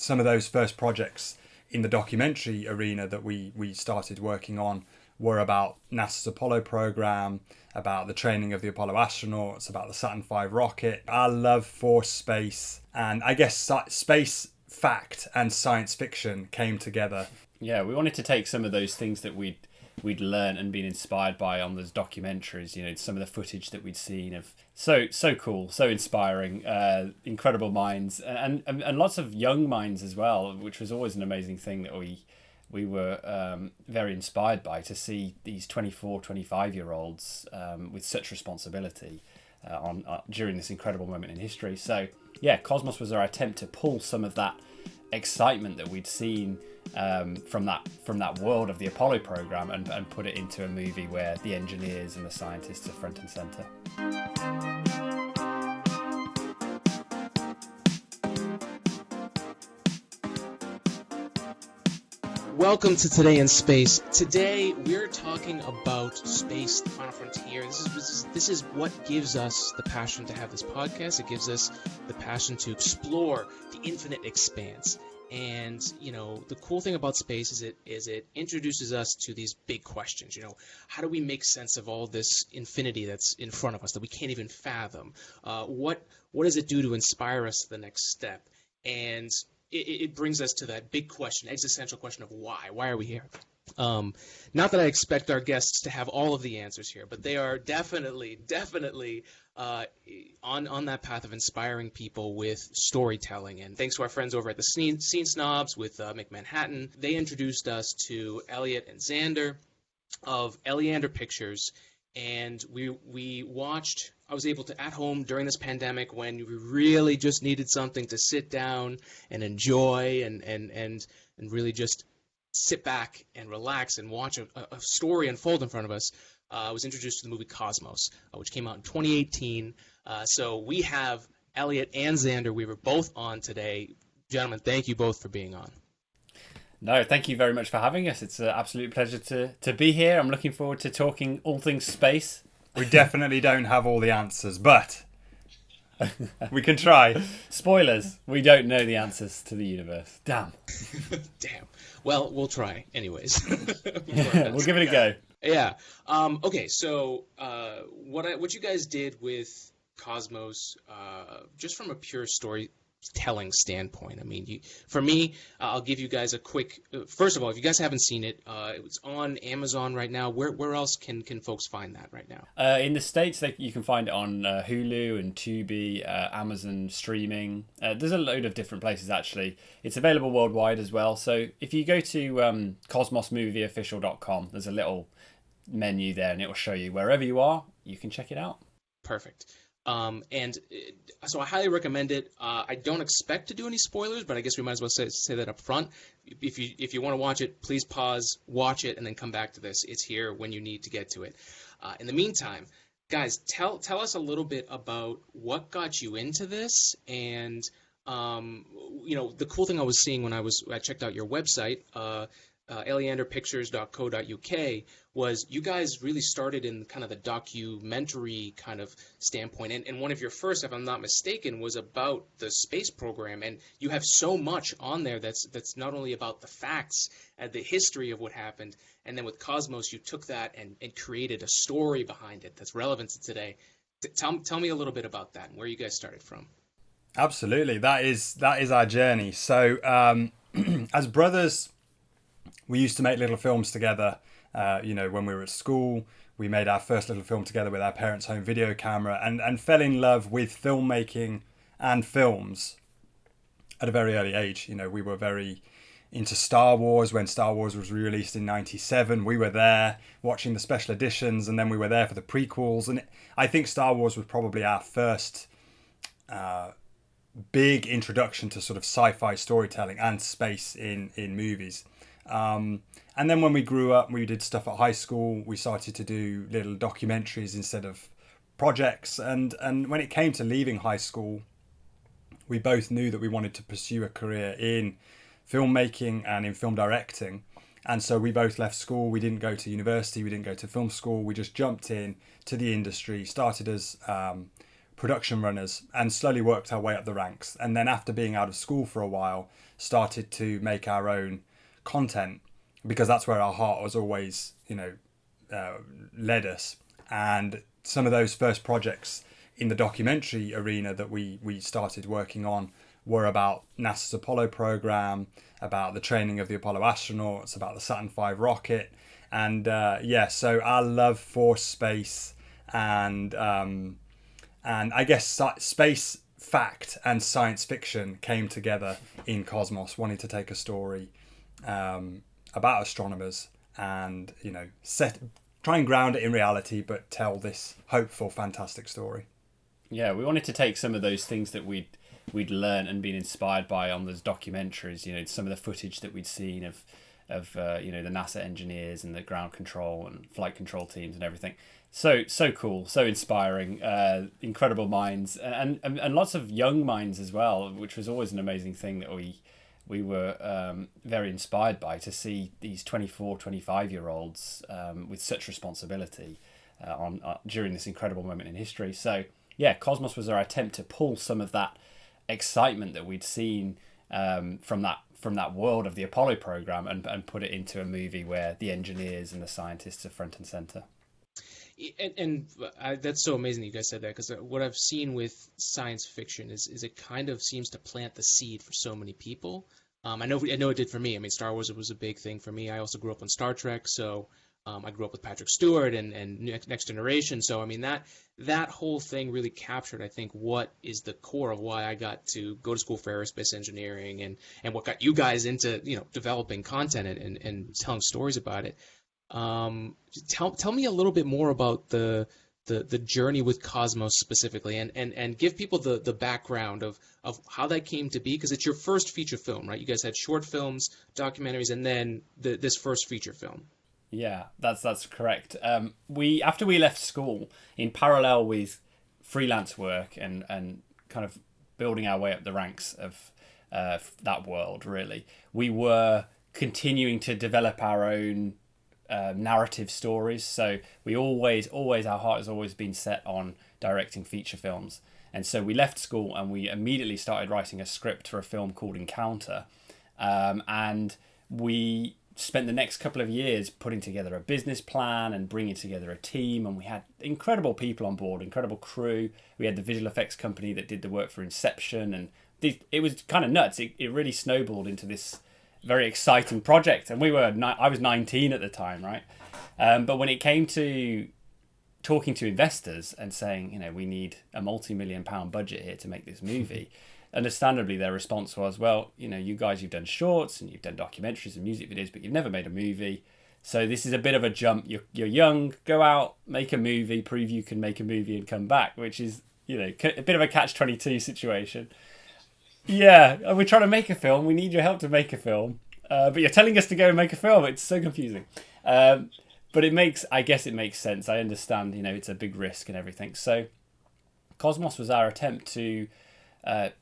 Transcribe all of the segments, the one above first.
some of those first projects in the documentary arena that we started working on were about NASA's Apollo program, about the training of the Apollo astronauts, about the Saturn V rocket. Our love for space and I guess space fact and science fiction came together. Yeah, we wanted to take some of those things that we'd learned and been inspired by on those documentaries, you know, some of the footage that we'd seen of so cool, so inspiring, incredible minds and lots of young minds as well, which was always an amazing thing that we were very inspired by, to see these 24, 25-year-olds with such responsibility during this incredible moment in history. So yeah, Cosmos was our attempt to pull some of that excitement that we'd seen from that world of the Apollo program and put it into a movie where the engineers and the scientists are front and center. Welcome to Today in Space. Today we're talking about space, the final frontier. This is what gives us the passion to have this podcast. It gives us the passion to explore the infinite expanse. And, you know, the cool thing about space is it introduces us to these big questions. You know, how do we make sense of all this infinity that's in front of us that we can't even fathom? What does it do to inspire us to the next step? And it brings us to that big question, existential question of why. Why are we here? Not that I expect our guests to have all of the answers here, but they are definitely on that path of inspiring people with storytelling. And thanks to our friends over at the Scene Snobs with McManhattan, they introduced us to Elliot and Zander of Elliander Pictures. And we watched, I was able to, at home during this pandemic when we really just needed something to sit down and enjoy and really just sit back and relax and watch a story unfold in front of us. I was introduced to the movie Cosmos, which came out in 2018. So we have Elliot and Zander. We were both on today. Gentlemen, thank you both for being on. No, thank you very much for having us. It's an absolute pleasure to be here. I'm looking forward to talking all things space. We definitely don't have all the answers, but we can try. Spoilers, we don't know the answers to the universe. Damn. Damn. Well, we'll try anyways. We'll give it a go. Yeah. Okay, so what you guys did with Cosmos, just from a pure storytelling standpoint. I mean, for me, I'll give you guys a quick. First of all, if you guys haven't seen it, it's on Amazon right now. Where else can folks find that right now? In the States, you can find it on Hulu and Tubi, Amazon streaming. There's a load of different places actually. It's available worldwide as well. So if you go to cosmosmovieofficial.com, there's a little menu there, and it will show you wherever you are. You can check it out. Perfect. So I highly recommend it. I don't expect to do any spoilers, but I guess we might as well say that up front. If you want to watch it, please pause, watch it, and then come back to this. It's here when you need to get to it. In the meantime, guys, tell us a little bit about what got you into this, and you know, the cool thing I was seeing when I checked out your website, alienderpictures.co.uk, was you guys really started in kind of the documentary kind of standpoint. And one of your first, if I'm not mistaken, was about the space program. And you have so much on there that's not only about the facts and the history of what happened. And then with Cosmos, you took that and created a story behind it that's relevant to today. Tell me a little bit about that and where you guys started from. Absolutely. That is our journey. So as brothers, we used to make little films together. You know, when we were at school, we made our first little film together with our parents' home video camera and fell in love with filmmaking and films at a very early age. You know, we were very into Star Wars when Star Wars was released in 97. We were there watching the special editions, and then we were there for the prequels. And I think Star Wars was probably our first big introduction to sort of sci-fi storytelling and space in movies. And then when we grew up, we did stuff at high school. We started to do little documentaries instead of projects. And when it came to leaving high school, we both knew that we wanted to pursue a career in filmmaking and in film directing. And so we both left school. We didn't go to university. We didn't go to film school. We just jumped in to the industry, started as production runners and slowly worked our way up the ranks. And then after being out of school for a while, started to make our own content, because that's where our heart was always, led us. And some of those first projects in the documentary arena that we started working on were about NASA's Apollo program, about the training of the Apollo astronauts, about the Saturn V rocket. And so our love for space and I guess space fact and science fiction came together in Cosmos, wanting to take a story about astronomers and try and ground it in reality, but tell this hopeful, fantastic story. Yeah, we wanted to take some of those things that we'd learned and been inspired by on those documentaries. Some of the footage that we'd seen of the NASA engineers and the ground control and flight control teams and everything. So cool, so inspiring, incredible minds, and lots of young minds as well, which was always an amazing thing that we were very inspired by, to see these 24, 25-year-olds with such responsibility during this incredible moment in history. So yeah, Cosmos was our attempt to pull some of that excitement that we'd seen from that world of the Apollo program and put it into a movie where the engineers and the scientists are front and center. And that's so amazing that you guys said that, because what I've seen with science fiction is it kind of seems to plant the seed for so many people. I know it did for me. I mean, Star Wars was a big thing for me. I also grew up on Star Trek, so I grew up with Patrick Stewart and Next Generation. So I mean, that whole thing really captured, I think, what is the core of why I got to go to school for aerospace engineering and what got you guys into developing content and telling stories about it. Tell me a little bit more about the journey with Cosmos specifically, and give people the background of how that came to be, because it's your first feature film, right? You guys had short films, documentaries, and then this first feature film. Yeah, that's correct. After we left school, in parallel with freelance work and kind of building our way up the ranks of that world, really, we were continuing to develop our own narrative stories. So we always our heart has always been set on directing feature films. And so we left school and we immediately started writing a script for a film called Encounter. And we spent the next couple of years putting together a business plan and bringing together a team. And we had incredible people on board, incredible crew. We had the visual effects company that did the work for Inception. And it was kind of nuts. It really snowballed into this very exciting project. And I was 19 at the time, right? But when it came to talking to investors and saying, we need a multi-million-pound budget here to make this movie, understandably their response was, well, you guys, you've done shorts and you've done documentaries and music videos, but you've never made a movie. So this is a bit of a jump. You're young, go out, make a movie, prove you can make a movie and come back, which is, a bit of a catch-22 situation. Yeah, we're trying to make a film. We need your help to make a film. But you're telling us to go and make a film. It's so confusing. But I guess it makes sense. I understand, it's a big risk and everything. So Cosmos was our attempt to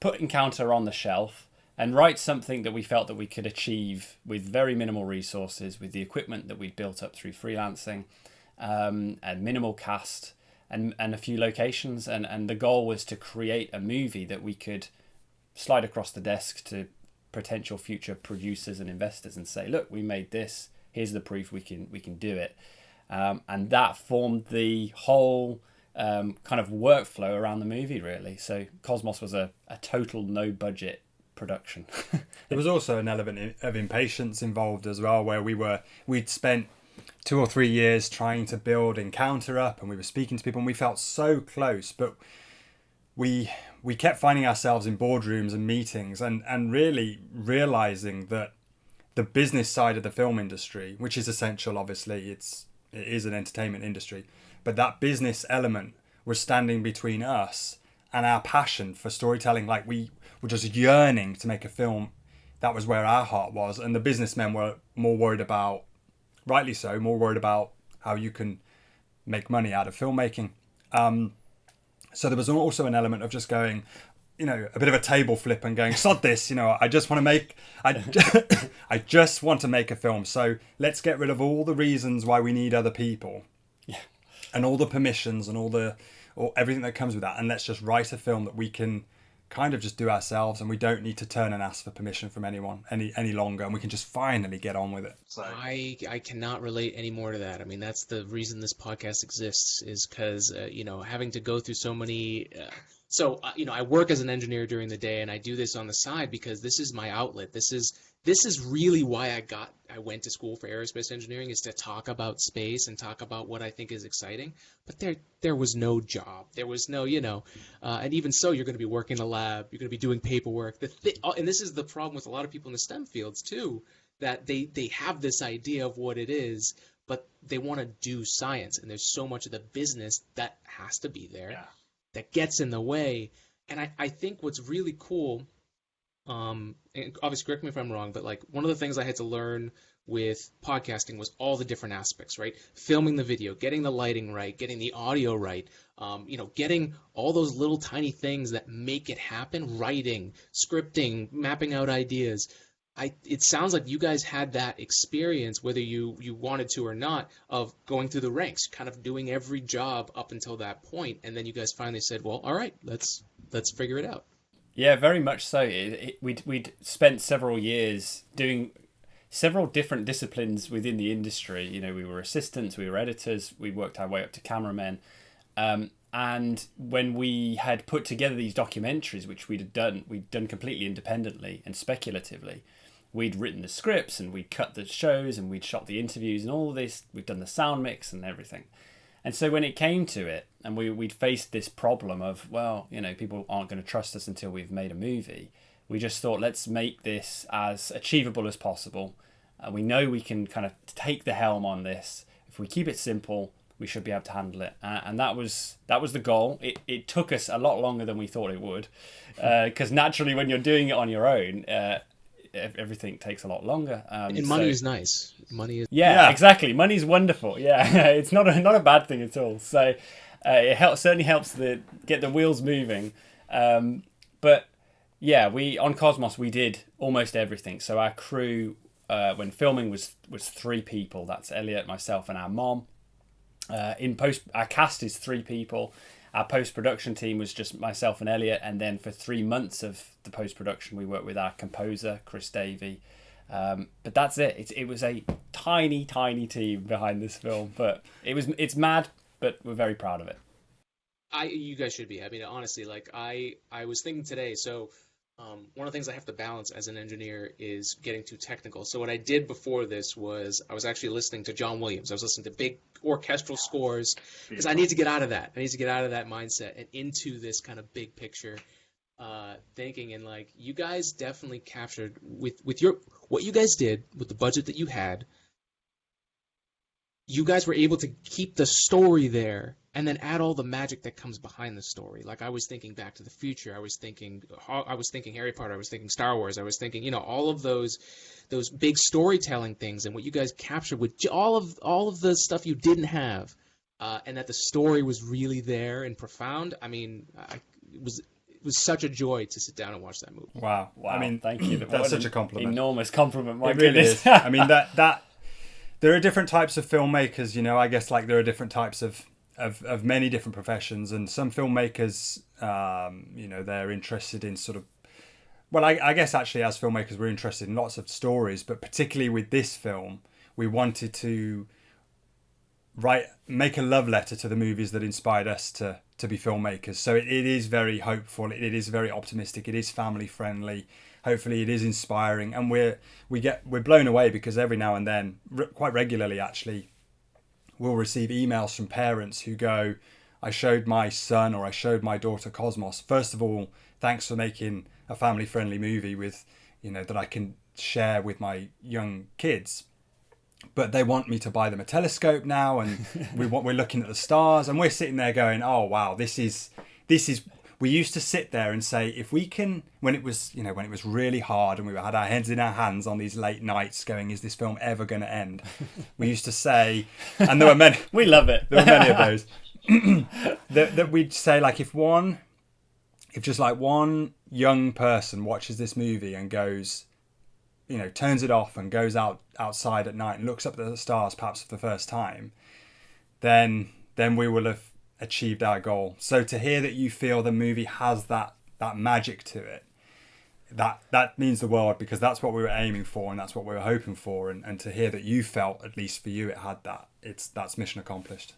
put Encounter on the shelf and write something that we felt that we could achieve with very minimal resources, with the equipment that we'd built up through freelancing, and minimal cast and a few locations. And the goal was to create a movie that we could slide across the desk to potential future producers and investors and say, look, we made this. Here's the proof we can do it. And that formed the whole kind of workflow around the movie, really. So Cosmos was a total no-budget production. There was also an element of impatience involved as well, where we'd spent 2 or 3 years trying to build Encounter up, and we were speaking to people, and we felt so close, but we kept finding ourselves in boardrooms and meetings and really realizing that the business side of the film industry, which is essential, obviously, it is an entertainment industry, but that business element was standing between us and our passion for storytelling. Like, we were just yearning to make a film. That was where our heart was. And the businessmen were more worried about, rightly so, more worried about how you can make money out of filmmaking. So there was also an element of just going, a bit of a table flip and going, sod this, I just want to make a film. So let's get rid of all the reasons why we need other people, and all the permissions and all or everything that comes with that, and let's just write a film that we can kind of just do ourselves, and we don't need to turn and ask for permission from anyone any longer, and we can just finally get on with it. So I cannot relate any more to that. I mean, that's the reason this podcast exists, is because having to go through so many I work as an engineer during the day, and I do this on the side because this is my outlet. This is really why I went to school for aerospace engineering, is to talk about space and talk about what I think is exciting. But there was no job. There was no, and even so, you're going to be working in a lab. You're going to be doing paperwork. And this is the problem with a lot of people in the STEM fields too, that they have this idea of what it is, but they want to do science, and there's so much of the business that has to be there. Yeah. That gets in the way. And I think what's really cool, and obviously correct me if I'm wrong, but like one of the things I had to learn with podcasting was all the different aspects, right? Filming the video, getting the lighting right, getting the audio right, getting all those little tiny things that make it happen, writing, scripting, mapping out ideas. It sounds like you guys had that experience, whether you wanted to or not, of going through the ranks, kind of doing every job up until that point, and then you guys finally said, "Well, all right, let's figure it out." Yeah, very much so. We'd spent several years doing several different disciplines within the industry. We were assistants, we were editors, we worked our way up to cameramen. And when we had put together these documentaries, which we'd done completely independently and speculatively, we'd written the scripts and we'd cut the shows and we'd shot the interviews and all this. We'd done the sound mix and everything. And so when it came to it, and we'd faced this problem of, people aren't going to trust us until we've made a movie, we just thought, let's make this as achievable as possible. We know we can kind of take the helm on this. If we keep it simple, we should be able to handle it. And that was the goal. It took us a lot longer than we thought it would, because naturally when you're doing it on your own, everything takes a lot longer. And money is nice. Money is exactly. Money's wonderful. Yeah, it's not a bad thing at all. So it certainly helps get the wheels moving. But yeah, on Cosmos we did almost everything. So our crew, when filming was 3 people. That's Elliot, myself, and our mom. In post, our cast is 3 people. Our post-production team was just myself and Elliot, and then for 3 months of the post-production we worked with our composer Chris Davey. But that's it. It was a tiny team behind this film, but it's mad, but we're very proud of it. You guys should be. I mean, honestly, like I was thinking today, so one of the things I have to balance as an engineer is getting too technical. So what I did before this was I was actually listening to John Williams. I was listening to big orchestral scores because I need to get out of that. I need to get out of that mindset and into this kind of big picture thinking. And like you guys definitely captured with what you guys did with the budget that you had. You guys were able to keep the story there and then add all the magic that comes behind the story. Like I was thinking Back to the Future, I was thinking Harry Potter, I was thinking Star Wars, I was thinking, all of those big storytelling things, and what you guys captured with all of the stuff you didn't have, and that the story was really there and profound. I mean, it was such a joy to sit down and watch that movie. Wow. I mean, thank you. That's such a compliment. Enormous compliment. My it really goodness. is. I mean, that there are different types of filmmakers. I guess like there are different types of many different professions, and some filmmakers, they're interested in sort of, well, I guess actually as filmmakers we're interested in lots of stories, but particularly with this film, we wanted to make a love letter to the movies that inspired us to be filmmakers. So it is very hopeful, it is very optimistic, it is family friendly. Hopefully it is inspiring, and we're blown away because every now and then, quite regularly actually, we'll receive emails from parents who go, I showed my son or I showed my daughter Cosmos. First of all, thanks for making a family-friendly movie with, that I can share with my young kids. But they want me to buy them a telescope now, and we're looking at the stars, and we're sitting there going, oh wow, this is. We used to sit there and say, if we can, when it was really hard and we had our heads in our hands on these late nights going, is this film ever going to end? We used to say, and there were many. We love it. There were many of those. that we'd say, like, if just like one young person watches this movie and goes, turns it off and goes outside at night and looks up at the stars perhaps for the first time, then we will have achieved our goal. So to hear that you feel the movie has that magic to it, that means the world, because that's what we were aiming for and that's what we were hoping for. And to hear that you felt, at least for you, it had that, that's mission accomplished.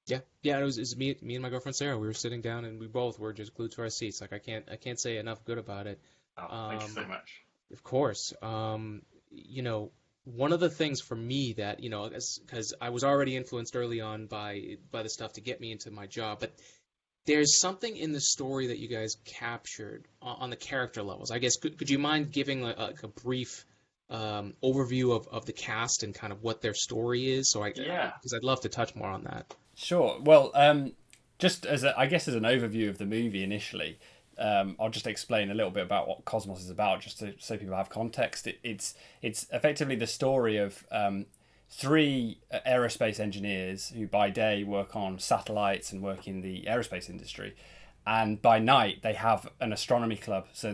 Yeah. It was me and my girlfriend Sarah. We were sitting down and we both were just glued to our seats. Like I can't say enough good about it. Thank you so much. Of course. One of the things for me that, because I was already influenced early on by the stuff to get me into my job, but there's something in the story that you guys captured on the character levels. I guess, could you mind giving a brief overview of the cast and kind of what their story is? Because I'd love to touch more on that. Sure. Well, just as an overview of the movie initially, I'll just explain a little bit about what Cosmos is about, just so people have context. It's effectively the story of three aerospace engineers who by day work on satellites and work in the aerospace industry, and by night they have an astronomy club. So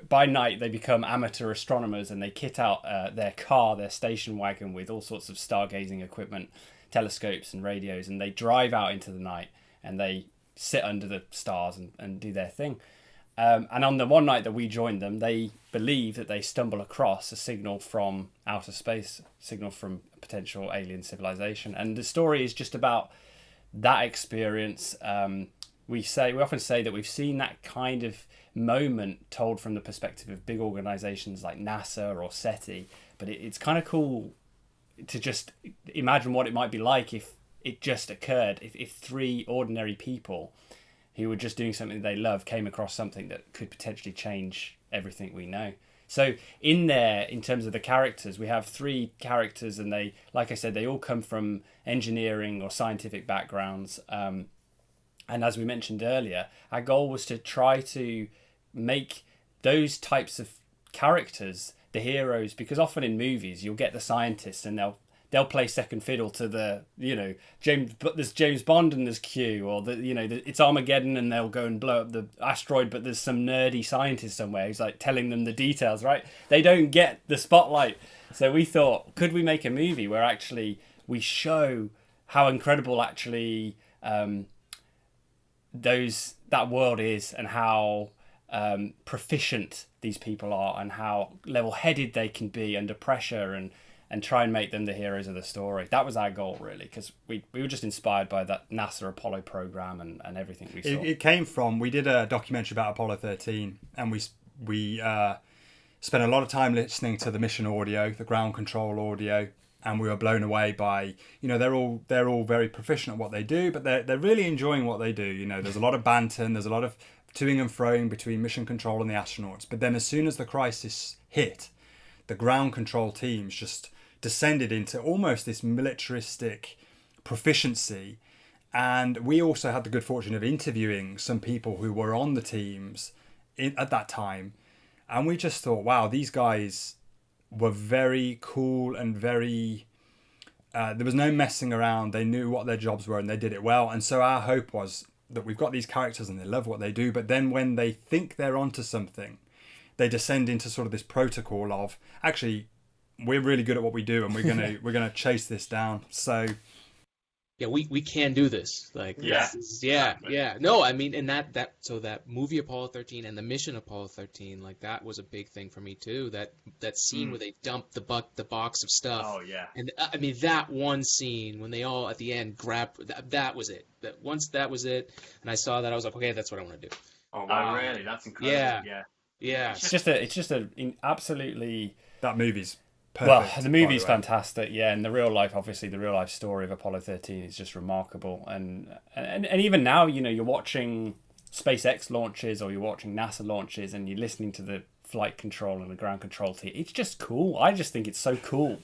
by night they become amateur astronomers, and they kit out their station wagon with all sorts of stargazing equipment, telescopes and radios, and they drive out into the night and they sit under the stars and do their thing. And on the one night that we joined them, they believe that they stumble across a signal from outer space, signal from a potential alien civilization. And the story is just about that experience. We often say that we've seen that kind of moment told from the perspective of big organizations like NASA or SETI, but it's kind of cool to just imagine what it might be like if it just occurred, if three ordinary people who were just doing something they love came across something that could potentially change everything we know. So in there, in terms of the characters, we have three characters, and they, like I said, they all come from engineering or scientific backgrounds. And as we mentioned earlier, our goal was to try to make those types of characters the heroes, because often in movies you'll get the scientists and they'll play second fiddle to the, there's James Bond and there's Q, or it's Armageddon and they'll go and blow up the asteroid, but there's some nerdy scientist somewhere who's like telling them the details, right? They don't get the spotlight. So we thought, could we make a movie where actually we show how incredible actually that world is, and how proficient these people are, and how level-headed they can be under pressure, and try and make them the heroes of the story. That was our goal, really, because we were just inspired by that NASA Apollo program and everything we saw. It came from, we did a documentary about Apollo 13, and we spent a lot of time listening to the mission audio, the ground control audio, and we were blown away by, they're all very proficient at what they do, but they're really enjoying what they do. There's a lot of banter, and there's a lot of toing and froing between mission control and the astronauts. But then as soon as the crisis hit, the ground control teams just descended into almost this militaristic proficiency. And we also had the good fortune of interviewing some people who were on the teams at that time. And we just thought, wow, these guys were very cool and very... there was no messing around. They knew what their jobs were and they did it well. And so our hope was that we've got these characters and they love what they do, but then when they think they're onto something, they descend into sort of this protocol of, actually, we're really good at what we do and we're gonna chase this down. So yeah, we can do this. Like yeah. No, I mean, and that movie Apollo 13 and the mission Apollo 13, like that was a big thing for me too. That scene where they dump the box of stuff. Oh yeah. And I mean, that one scene when they all at the end grab that was it. That was it. And I saw that, I was like, okay, that's what I want to do. Oh wow, really? That's incredible. Yeah. It's just absolutely, that movie's perfect. Well, the movie's fantastic, yeah, and the real life story of Apollo 13 is just remarkable, and even now, you're watching SpaceX launches or you're watching NASA launches, and you're listening to the flight control and the ground control team. It's just cool. I just think it's so cool.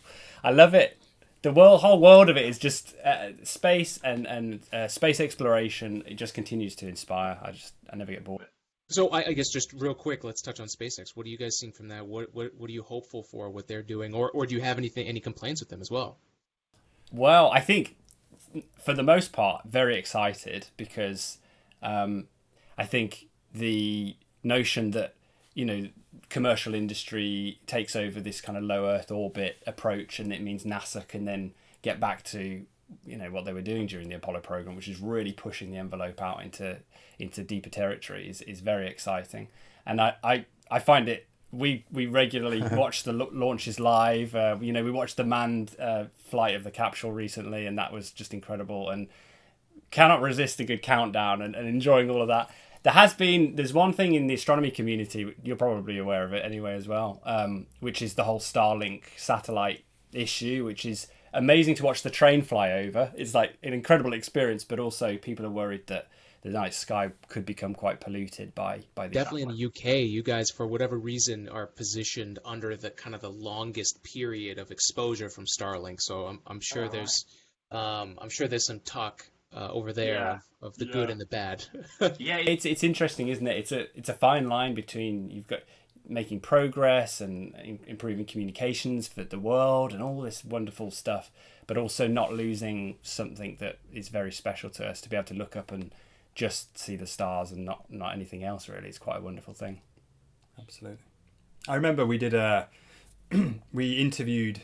I love it. The whole world of it is just space and space exploration. It just continues to inspire. I never get bored. So I guess just real quick, let's touch on SpaceX. What are you guys seeing from that? What are you hopeful for what they're doing, or do you have any complaints with them as well? Well, I think for the most part, very excited, because I think the notion that commercial industry takes over this kind of low Earth orbit approach, and it means NASA can then get back to what they were doing during the Apollo program, which is really pushing the envelope out into deeper territory, is very exciting. And I find it. We regularly watch the launches live. We watched the manned flight of the capsule recently, and that was just incredible. And cannot resist a good countdown and enjoying all of that. There's one thing in the astronomy community, you're probably aware of it anyway as well, which is the whole Starlink satellite issue, which is amazing to watch the train fly over. It's like an incredible experience, but also people are worried that the night sky could become quite polluted by the definitely satellite. In the UK, you guys, for whatever reason, are positioned under the kind of the longest period of exposure from Starlink. So I'm sure there's some talk over there of the good and the bad. It's interesting, isn't it? It's a fine line between you've got making progress and improving communications for the world and all this wonderful stuff, but also not losing something that is very special to us, to be able to look up and just see the stars and not anything else, really. It's quite a wonderful thing. Absolutely. I remember we interviewed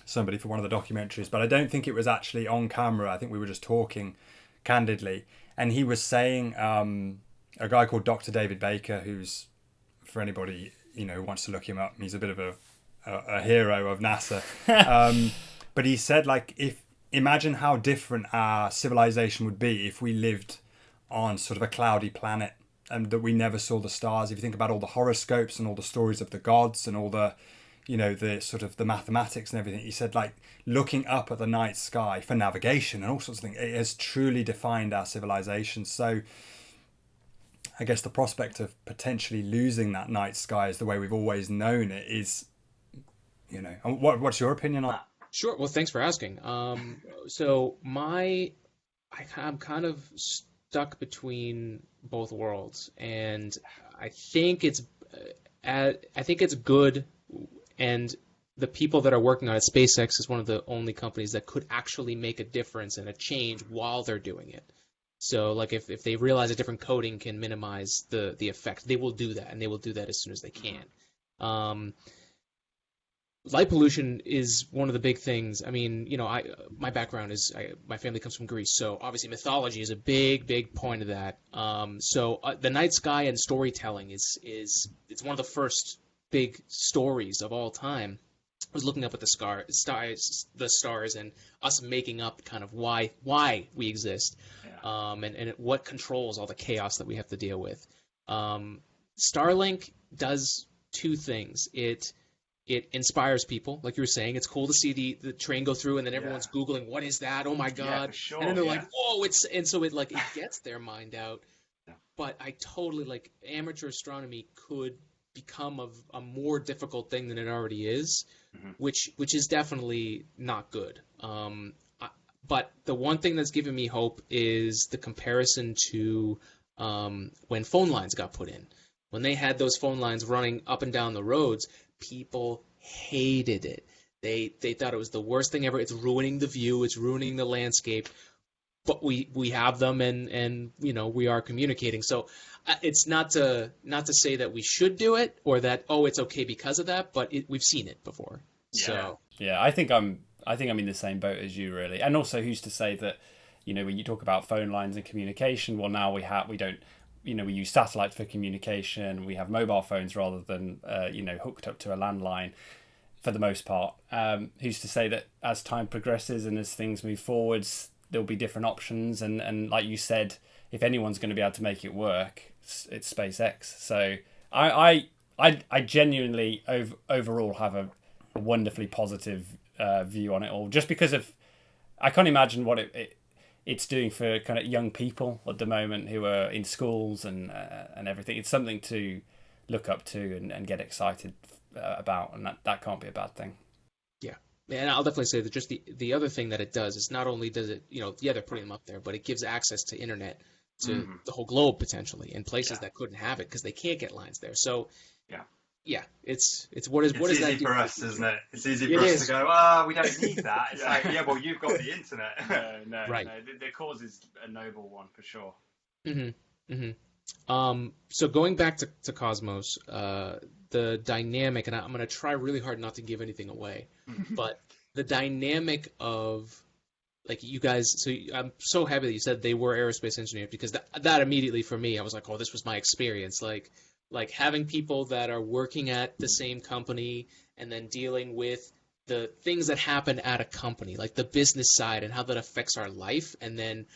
somebody for one of the documentaries, but I don't think it was actually on camera. I think we were just talking candidly, and he was saying a guy called Dr. David Baker, who's, for anybody who wants to look him up, he's a bit of a hero of NASA. But he said, imagine how different our civilization would be if we lived on sort of a cloudy planet and that we never saw the stars. If you think about all the horoscopes and all the stories of the gods and all the the sort of the mathematics and everything, he said, looking up at the night sky for navigation and all sorts of things, it has truly defined our civilization. So I guess the prospect of potentially losing that night sky as the way we've always known it is, what's your opinion on that? Sure. Well, thanks for asking. So I'm kind of stuck between both worlds, and I think it's good. And the people that are working on it, Spacex is one of the only companies that could actually make a difference and a change while they're doing it. So, if they realize a different coding can minimize the effect, they will do that, and they will do that as soon as they can. Light pollution is one of the big things. I mean, my background is my family comes from Greece, so obviously mythology is a big point of that. So the night sky and storytelling is one of the first big stories of all time. I was looking up at the stars, and us making up kind of why we exist, and what controls all the chaos that we have to deal with. Starlink does two things. It inspires people, like you were saying. It's cool to see the train go through, and then everyone's Googling, what is that? Oh my God. Yeah, for sure, and then they're like, whoa, it gets their mind out. Yeah. But I totally, amateur astronomy could become a more difficult thing than it already is, which is definitely not good. But the one thing that's given me hope is the comparison to when phone lines got put in. When they had those phone lines running up and down the roads, people hated it. They thought it was the worst thing ever. It's ruining the view. It's ruining the landscape. But we have them, and we are communicating. So it's not to say that we should do it or that it's okay because of that, but we've seen it before. Yeah. So yeah, I think I'm in the same boat as you, really. And also, who's to say that when you talk about phone lines and communication, well, now we use satellites for communication. We have mobile phones rather than hooked up to a landline for the most part. Who's to say that as time progresses and as things move forwards, there'll be different options, and like you said, if anyone's going to be able to make it work, it's SpaceX. So I genuinely overall have a wonderfully positive view on it all, just because of I can't imagine what it's doing for kind of young people at the moment who are in schools and everything. It's something to look up to and get excited about, and that can't be a bad thing. And I'll definitely say that just the other thing that it does is not only does it, they're putting them up there, but it gives access to internet to the whole globe potentially in places that couldn't have it because they can't get lines there. So it's easy for us, isn't it? It's easy for us to go, we don't need that. It's like, well, you've got the internet. No, right. No, the cause is a noble one for sure. So going back to Cosmos, the dynamic, and I'm going to try really hard not to give anything away, but the dynamic of like you guys, I'm so happy that you said they were aerospace engineers, because that immediately for me, I was like, oh, this was my experience. Like having people that are working at the same company and then dealing with the things that happen at a company, like the business side and how that affects our life, and then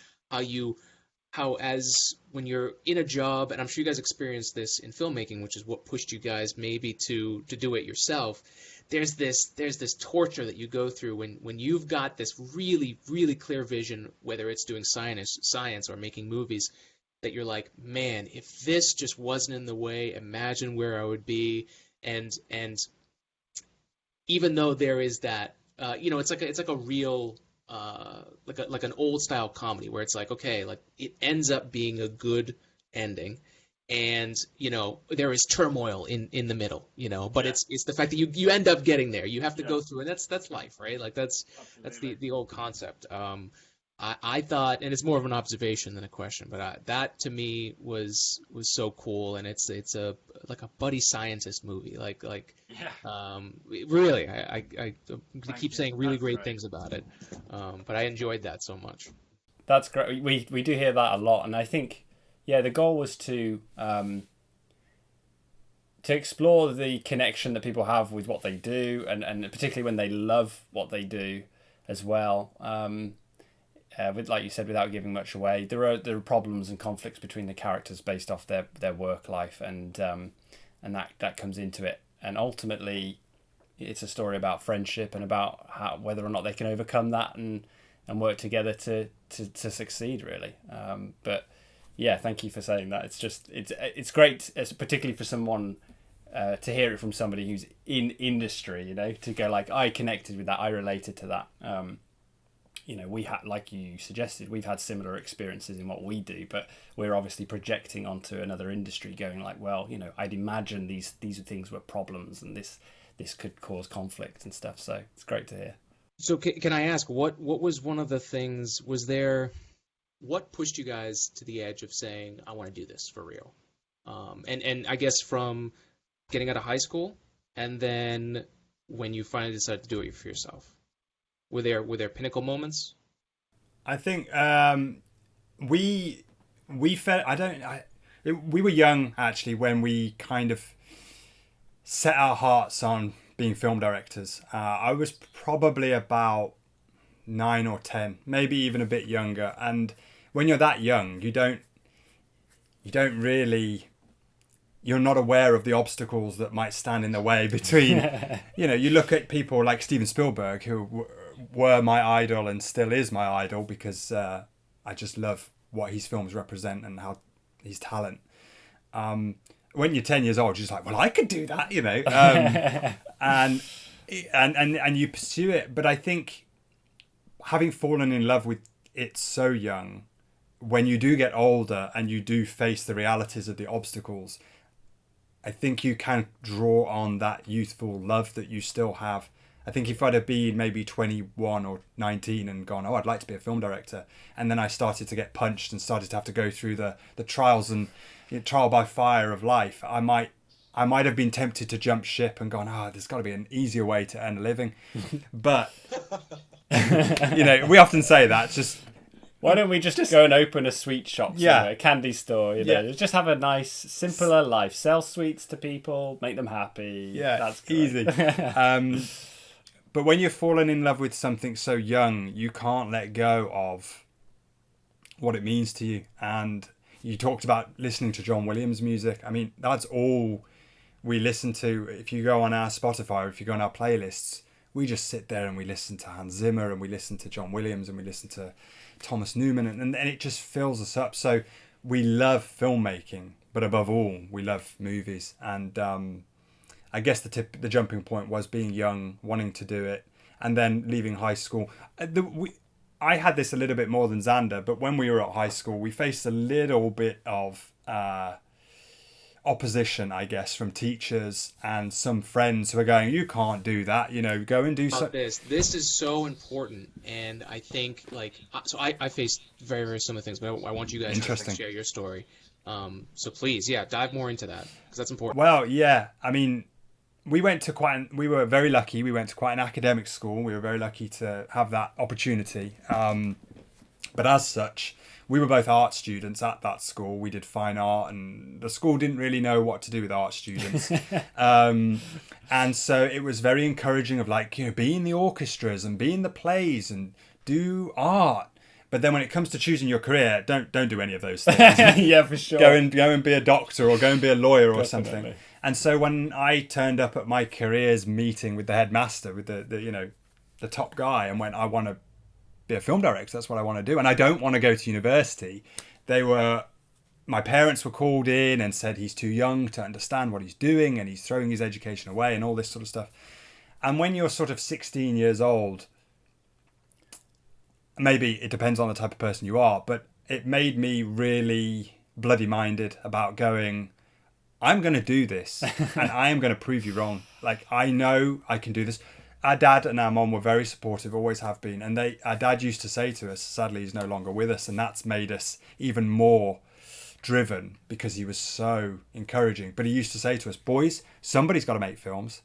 how as when you're in a job, and I'm sure you guys experienced this in filmmaking, which is what pushed you guys maybe to do it yourself. There's this torture that you go through when you've got this really, really clear vision, whether it's doing science or making movies, that you're like, man, if this just wasn't in the way, imagine where I would be. And even though there is that, it's like a real, like an old style comedy where it's like, okay, like it ends up being a good ending, and there is turmoil in the middle, but it's the fact that you end up getting there. You have to go through, and that's life, right? Like that's the old concept. I thought, and it's more of an observation than a question, but that to me was so cool, and it's a like a buddy scientist movie, really. I keep saying really great things about it, but I enjoyed that so much. That's great. We do hear that a lot, and I think the goal was to explore the connection that people have with what they do, and particularly when they love what they do as well. With, like you said, without giving much away, there are problems and conflicts between the characters based off their work life, and that comes into it. And ultimately, it's a story about friendship and about whether or not they can overcome that and work together to succeed, really. But yeah, thank you for saying that. It's great, particularly for someone to hear it from somebody who's in industry, to go like, I connected with that, I related to that. We had, like you suggested, we've had similar experiences in what we do, but we're obviously projecting onto another industry, going like, well, I'd imagine these things were problems, and this could cause conflict and stuff. So it's great to hear. So can I ask, what was one of the things? What pushed you guys to the edge of saying, I want to do this for real? And I guess from getting out of high school, and then when you finally decided to do it for yourself. Were there Pinnacle Moments? I think we felt we were young actually when we kind of set our hearts on being film directors. I was probably about 9 or 10, maybe even a bit younger. And when you're that young, you don't really. You're not aware of the obstacles that might stand in the way between. You look at people like Steven Spielberg, who were my idol and still is my idol, because I just love what his films represent and how his talent. When you're 10 years old, you're just like, well, I could do that, and you pursue it. But I think having fallen in love with it so young, when you do get older and you do face the realities of the obstacles, I think you can draw on that youthful love that you still have. I think if I'd have been maybe 21 or 19 and gone, I'd like to be a film director, and then I started to get punched and started to have to go through the trials and trial by fire of life, I might have been tempted to jump ship and gone, there's got to be an easier way to earn a living. But, we often say that, just... Why don't we just go and open a sweet shop somewhere, a candy store, just have a nice, simpler life. Sell sweets to people, make them happy. Yeah, that's easy. But when you're falling in love with something so young, you can't let go of what it means to you. And you talked about listening to John Williams music. I mean, that's all we listen to. If you go on our Spotify, or if you go on our playlists, we just sit there and we listen to Hans Zimmer, and we listen to John Williams, and we listen to Thomas Newman, and it just fills us up. So we love filmmaking, but above all, we love movies. And I guess the jumping point was being young, wanting to do it, and then leaving high school. I had this a little bit more than Zander, but when we were at high school, we faced a little bit of opposition, I guess, from teachers and some friends who are going, you can't do that, go and do something. This is so important. And I think, I faced very, very similar things, but I want you guys to share your story. So please, dive more into that, because that's important. Well, yeah, I mean, we were very lucky. We went to quite an academic school. We were very lucky to have that opportunity. But as such, we were both art students at that school. We did fine art, and the school didn't really know what to do with art students. And so it was very encouraging of like, be in the orchestras and be in the plays and do art. But then when it comes to choosing your career, don't do any of those things. Yeah, for sure. Go and be a doctor or go and be a lawyer or Definitely. something. And so when I turned up at my careers meeting with the headmaster, with the top guy, and went, I want to be a film director, that's what I want to do, and I don't want to go to university. My parents were called in and said he's too young to understand what he's doing and he's throwing his education away and all this sort of stuff. And when you're sort of 16 years old, maybe it depends on the type of person you are, but it made me really bloody minded about going, I'm going to do this and I am going to prove you wrong. Like, I know I can do this. Our dad and our mom were very supportive, always have been. And our dad used to say to us, sadly, he's no longer with us. And that's made us even more driven because he was so encouraging. But he used to say to us, boys, somebody's got to make films.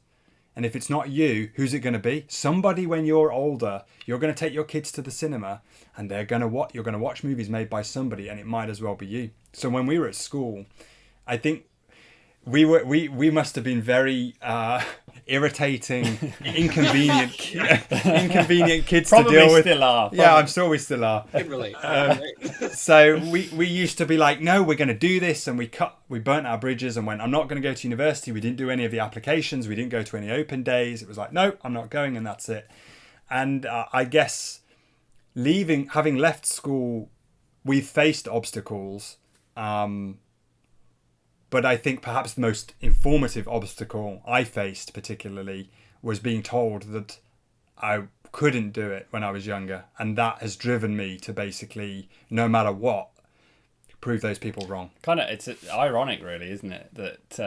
And if it's not you, who's it going to be? Somebody, when you're older, you're going to take your kids to the cinema and you're going to watch movies made by somebody, and it might as well be you. So when we were at school, I think we must have been very irritating, inconvenient kids Probably to deal with. Still are. Yeah, I'm sure we still are. I can relate. So we used to be like, no, we're going to do this, and we burnt our bridges and went, I'm not going to go to university. We didn't do any of the applications. We didn't go to any open days. It was like, no, I'm not going, and that's it. And I guess having left school, we faced obstacles. But I think perhaps the most informative obstacle I faced particularly was being told that I couldn't do it when I was younger. And that has driven me to basically, no matter what, prove those people wrong. It's ironic, really, isn't it? That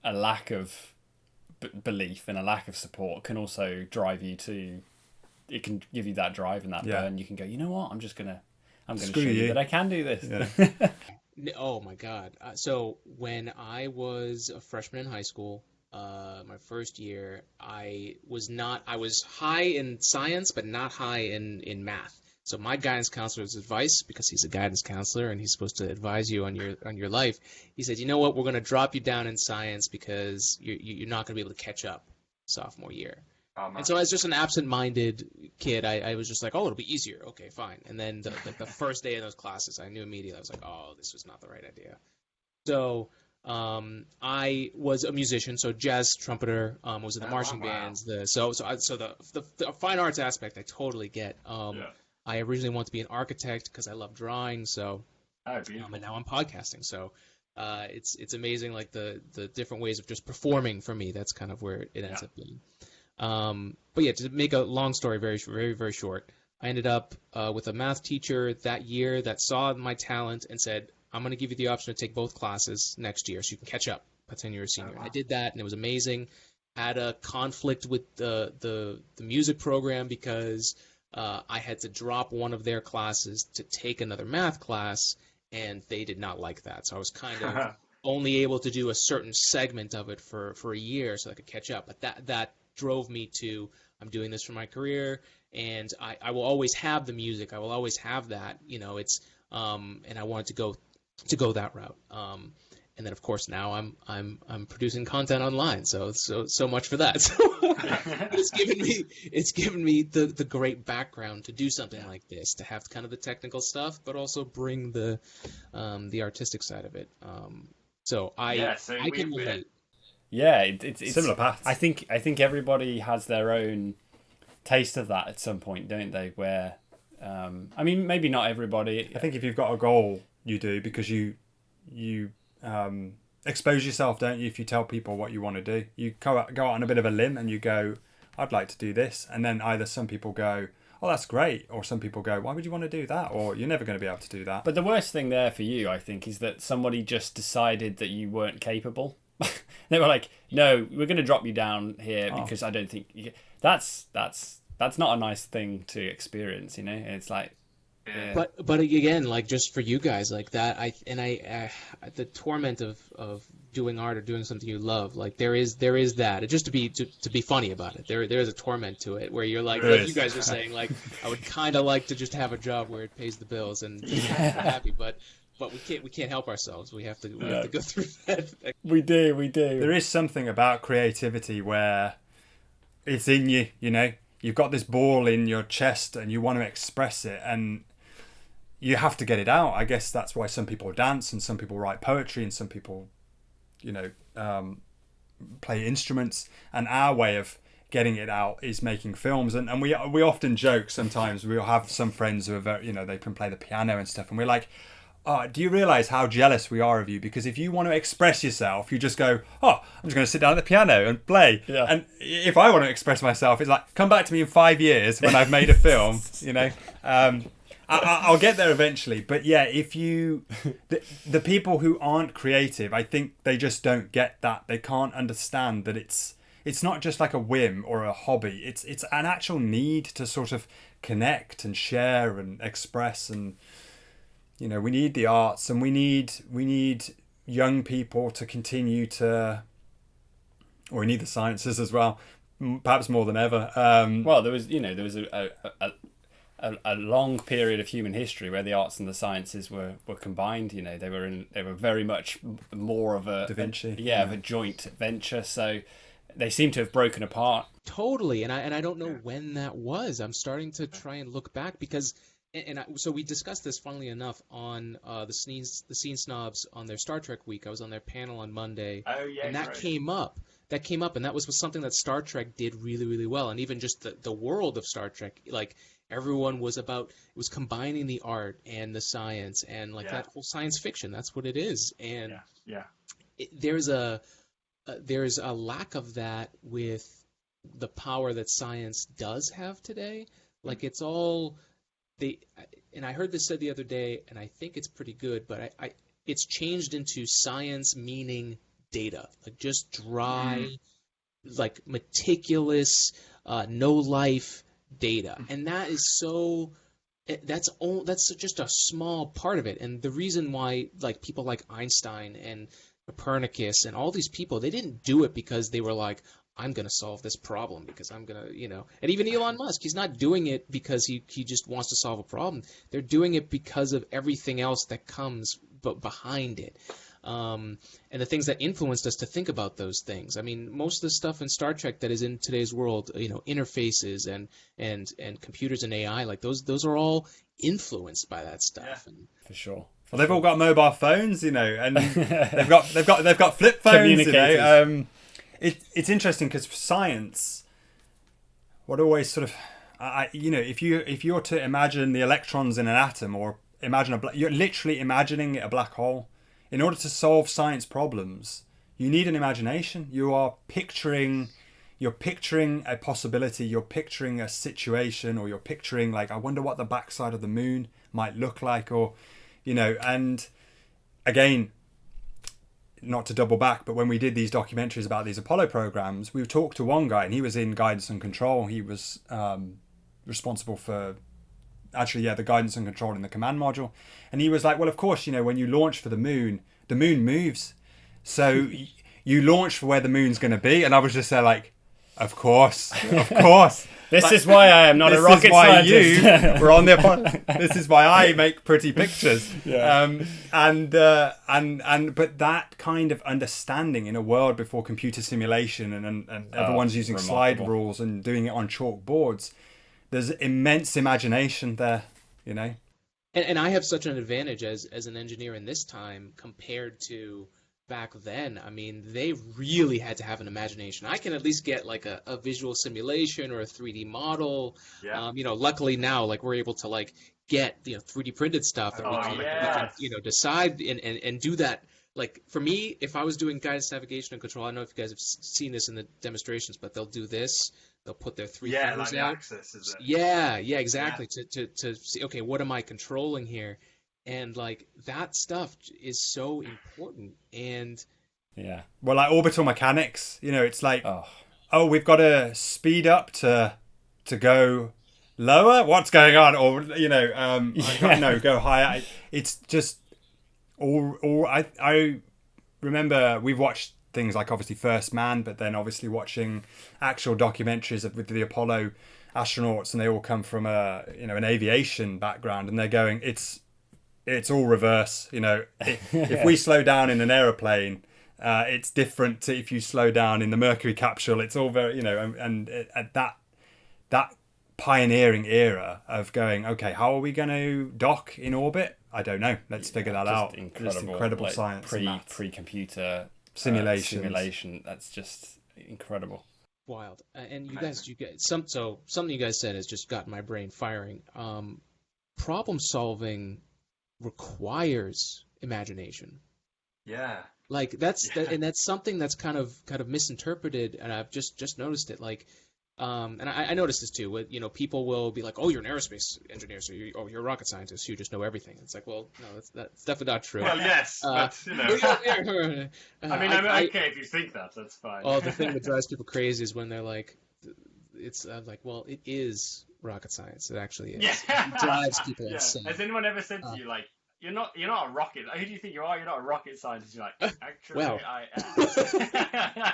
a lack of belief and a lack of support can also drive you to... It can give you that drive and that burn. You can go, you know what? I'm going to show you that I can do this. Yeah. Oh my God. So when I was a freshman in high school, my first year, I was high in science, but not high in math. So my guidance counselor's advice, because he's a guidance counselor and he's supposed to advise you on your life, he said, you know what, we're going to drop you down in science because you're not going to be able to catch up sophomore year. And so as just an absent-minded kid, I was just like, oh, it'll be easier. Okay, fine. And then the first day in those classes, I knew immediately. I was like, oh, this was not the right idea. So I was a musician, so jazz trumpeter, was in the marching bands. So the fine arts aspect, I totally get. I originally wanted to be an architect because I love drawing. So and now I'm podcasting. So it's amazing, like the different ways of just performing for me. That's kind of where it ends up being. But yeah, to make a long story very, very, very short, I ended up with a math teacher that year that saw my talent and said, I'm going to give you the option to take both classes next year so you can catch up by the time you're a senior. I did that, and it was amazing. Had a conflict with the music program because I had to drop one of their classes to take another math class, and they did not like that. So I was kind of only able to do a certain segment of it for a year so I could catch up. But that drove me to, I'm doing this for my career, and I will always have the music. I will always have that, it's and I wanted to go that route. And then of course now I'm producing content online. So much for that. So it's given me the great background to do something like this, to have kind of the technical stuff, but also bring the artistic side of it. I can relate. Yeah, it's similar paths. I think everybody has their own taste of that at some point, don't they? Where, maybe not everybody. I think if you've got a goal, you do, because you expose yourself, don't you? If you tell people what you want to do, you go out on a bit of a limb and you go, I'd like to do this, and then either some people go, oh, that's great, or some people go, why would you want to do that? Or you're never going to be able to do that. But the worst thing there for you, I think, is that somebody just decided that you weren't capable. They were like, no, we're going to drop you down here because I don't think that's not a nice thing to experience, It's like, yeah. But again, like, just for you guys, like that, the torment of doing art or doing something you love. Like there is that. Just to be funny about it. There is a torment to it where you're like you guys were saying, like, I would kind of like to just have a job where it pays the bills and just be happy, but we can't help ourselves. We have to go through that. We do. There is something about creativity where it's in you, you know. You've got this ball in your chest and you want to express it, and you have to get it out. I guess that's why some people dance and some people write poetry and some people, you know, play instruments. And our way of getting it out is making films. And we often joke sometimes. We'll have some friends who are very, you know, they can play the piano and stuff. And we're like, oh, do you realize how jealous we are of you? Because if you want to express yourself, you just go, oh, I'm just going to sit down at the piano and play. Yeah. And if I want to express myself, it's like, come back to me in 5 years when I've made a film, you know. I'll get there eventually. But yeah, if you, the people who aren't creative, I think they just don't get that. They can't understand that it's not just like a whim or a hobby. It's an actual need to sort of connect and share and express. And you know, we need the arts, and we need young people to continue to, or we need the sciences as well, perhaps more than ever. Well, there was a long period of human history where the arts and the sciences were combined. You know, they were very much more of a Da Vinci, of a joint venture. So they seem to have broken apart. Totally, and I don't know when that was. I'm starting to try and look back because. So we discussed this, funnily enough, on the Scene Snobs on their Star Trek week. I was on their panel on Monday, and that came up. And that was something that Star Trek did really, really well. And even just the world of Star Trek, like everyone was combining the art and the science and like that whole science fiction. That's what it is. And there's a lack of that with the power that science does have today. Like it's all. And I heard this said the other day, and I think it's pretty good, but it's changed into science meaning data, like just dry, like meticulous, no life data, and that is so. That's just a small part of it, and the reason why like people like Einstein and Copernicus and all these people, they didn't do it because they were like, I'm going to solve this problem because I'm going to, you know, and even Elon Musk, he's not doing it because he just wants to solve a problem. They're doing it because of everything else that comes behind it. And the things that influenced us to think about those things. I mean, most of the stuff in Star Trek that is in today's world, you know, interfaces and computers and AI, like those are all influenced by that stuff. And, for sure. Well, they've all got mobile phones, you know, and they've got flip phones, you know. It's interesting because science, what always sort of, you know, if you're to imagine the electrons in an atom or imagine you're literally imagining a black hole. In order to solve science problems, you need an imagination. You're picturing a possibility. You're picturing a situation, or you're picturing like, I wonder what the backside of the moon might look like, or, you know, and again. Not to double back, but when we did these documentaries about these Apollo programs, we talked to one guy and he was in guidance and control. He was responsible for the guidance and control in the command module. And he was like, well, of course, you know, when you launch for the moon moves. So you launch for where the moon's going to be. And I was just there like, of course. This is why I am not a rocket scientist. We're on the Apollo. This is why I make pretty pictures. Yeah. But that kind of understanding in a world before computer simulation and everyone's using slide rules and doing it on chalkboards, there's immense imagination there, you know. And I have such an advantage as an engineer in this time compared to back then. I mean, they really had to have an imagination. I can at least get like a visual simulation or a 3D model. Yeah. You know, luckily now, like we're able to like get, you know, 3D printed stuff that we can, you know, decide and do that. Like for me, if I was doing guidance, navigation, and control, I don't know if you guys have seen this in the demonstrations, but they'll do this. They'll put their three fingers like the out. axis, is it? Yeah, exactly. Yeah. To see, okay, what am I controlling here? And like that stuff is so important. And yeah, well, like orbital mechanics, you know, it's like, oh, we've got to speed up to go lower. What's going on? Or you know, go higher. It's just all. I remember we've watched things like obviously First Man, but then obviously watching actual documentaries with the Apollo astronauts, and they all come from an aviation background, and they're going, it's all reverse. If we slow down in an aeroplane, it's different to if you slow down in the Mercury capsule. It's all very, at that pioneering era of going, okay, how are we going to dock in orbit? I don't know. Let's figure that out. Incredible like science. Pre-computer simulation. That's just incredible. Wild. And you guys, something you guys said has just gotten my brain firing. Problem solving requires imagination. Yeah. Like that's something that's kind of misinterpreted, and I've just noticed it. Like, and I noticed this too. With people will be like, "Oh, you're an aerospace engineer, so you're a rocket scientist. You just know everything." It's like, well, no, that's definitely not true. Well, yes, but I mean, I'm okay if you think that. That's fine. Oh, the thing that drives people crazy is when they're like, "It's like, well, it is rocket science. It actually is. Yeah. It drives people insane." Has anyone ever said to you like, You're not a rocket. Who do you think you are? You're not a rocket scientist. You're like, actually, well. I am.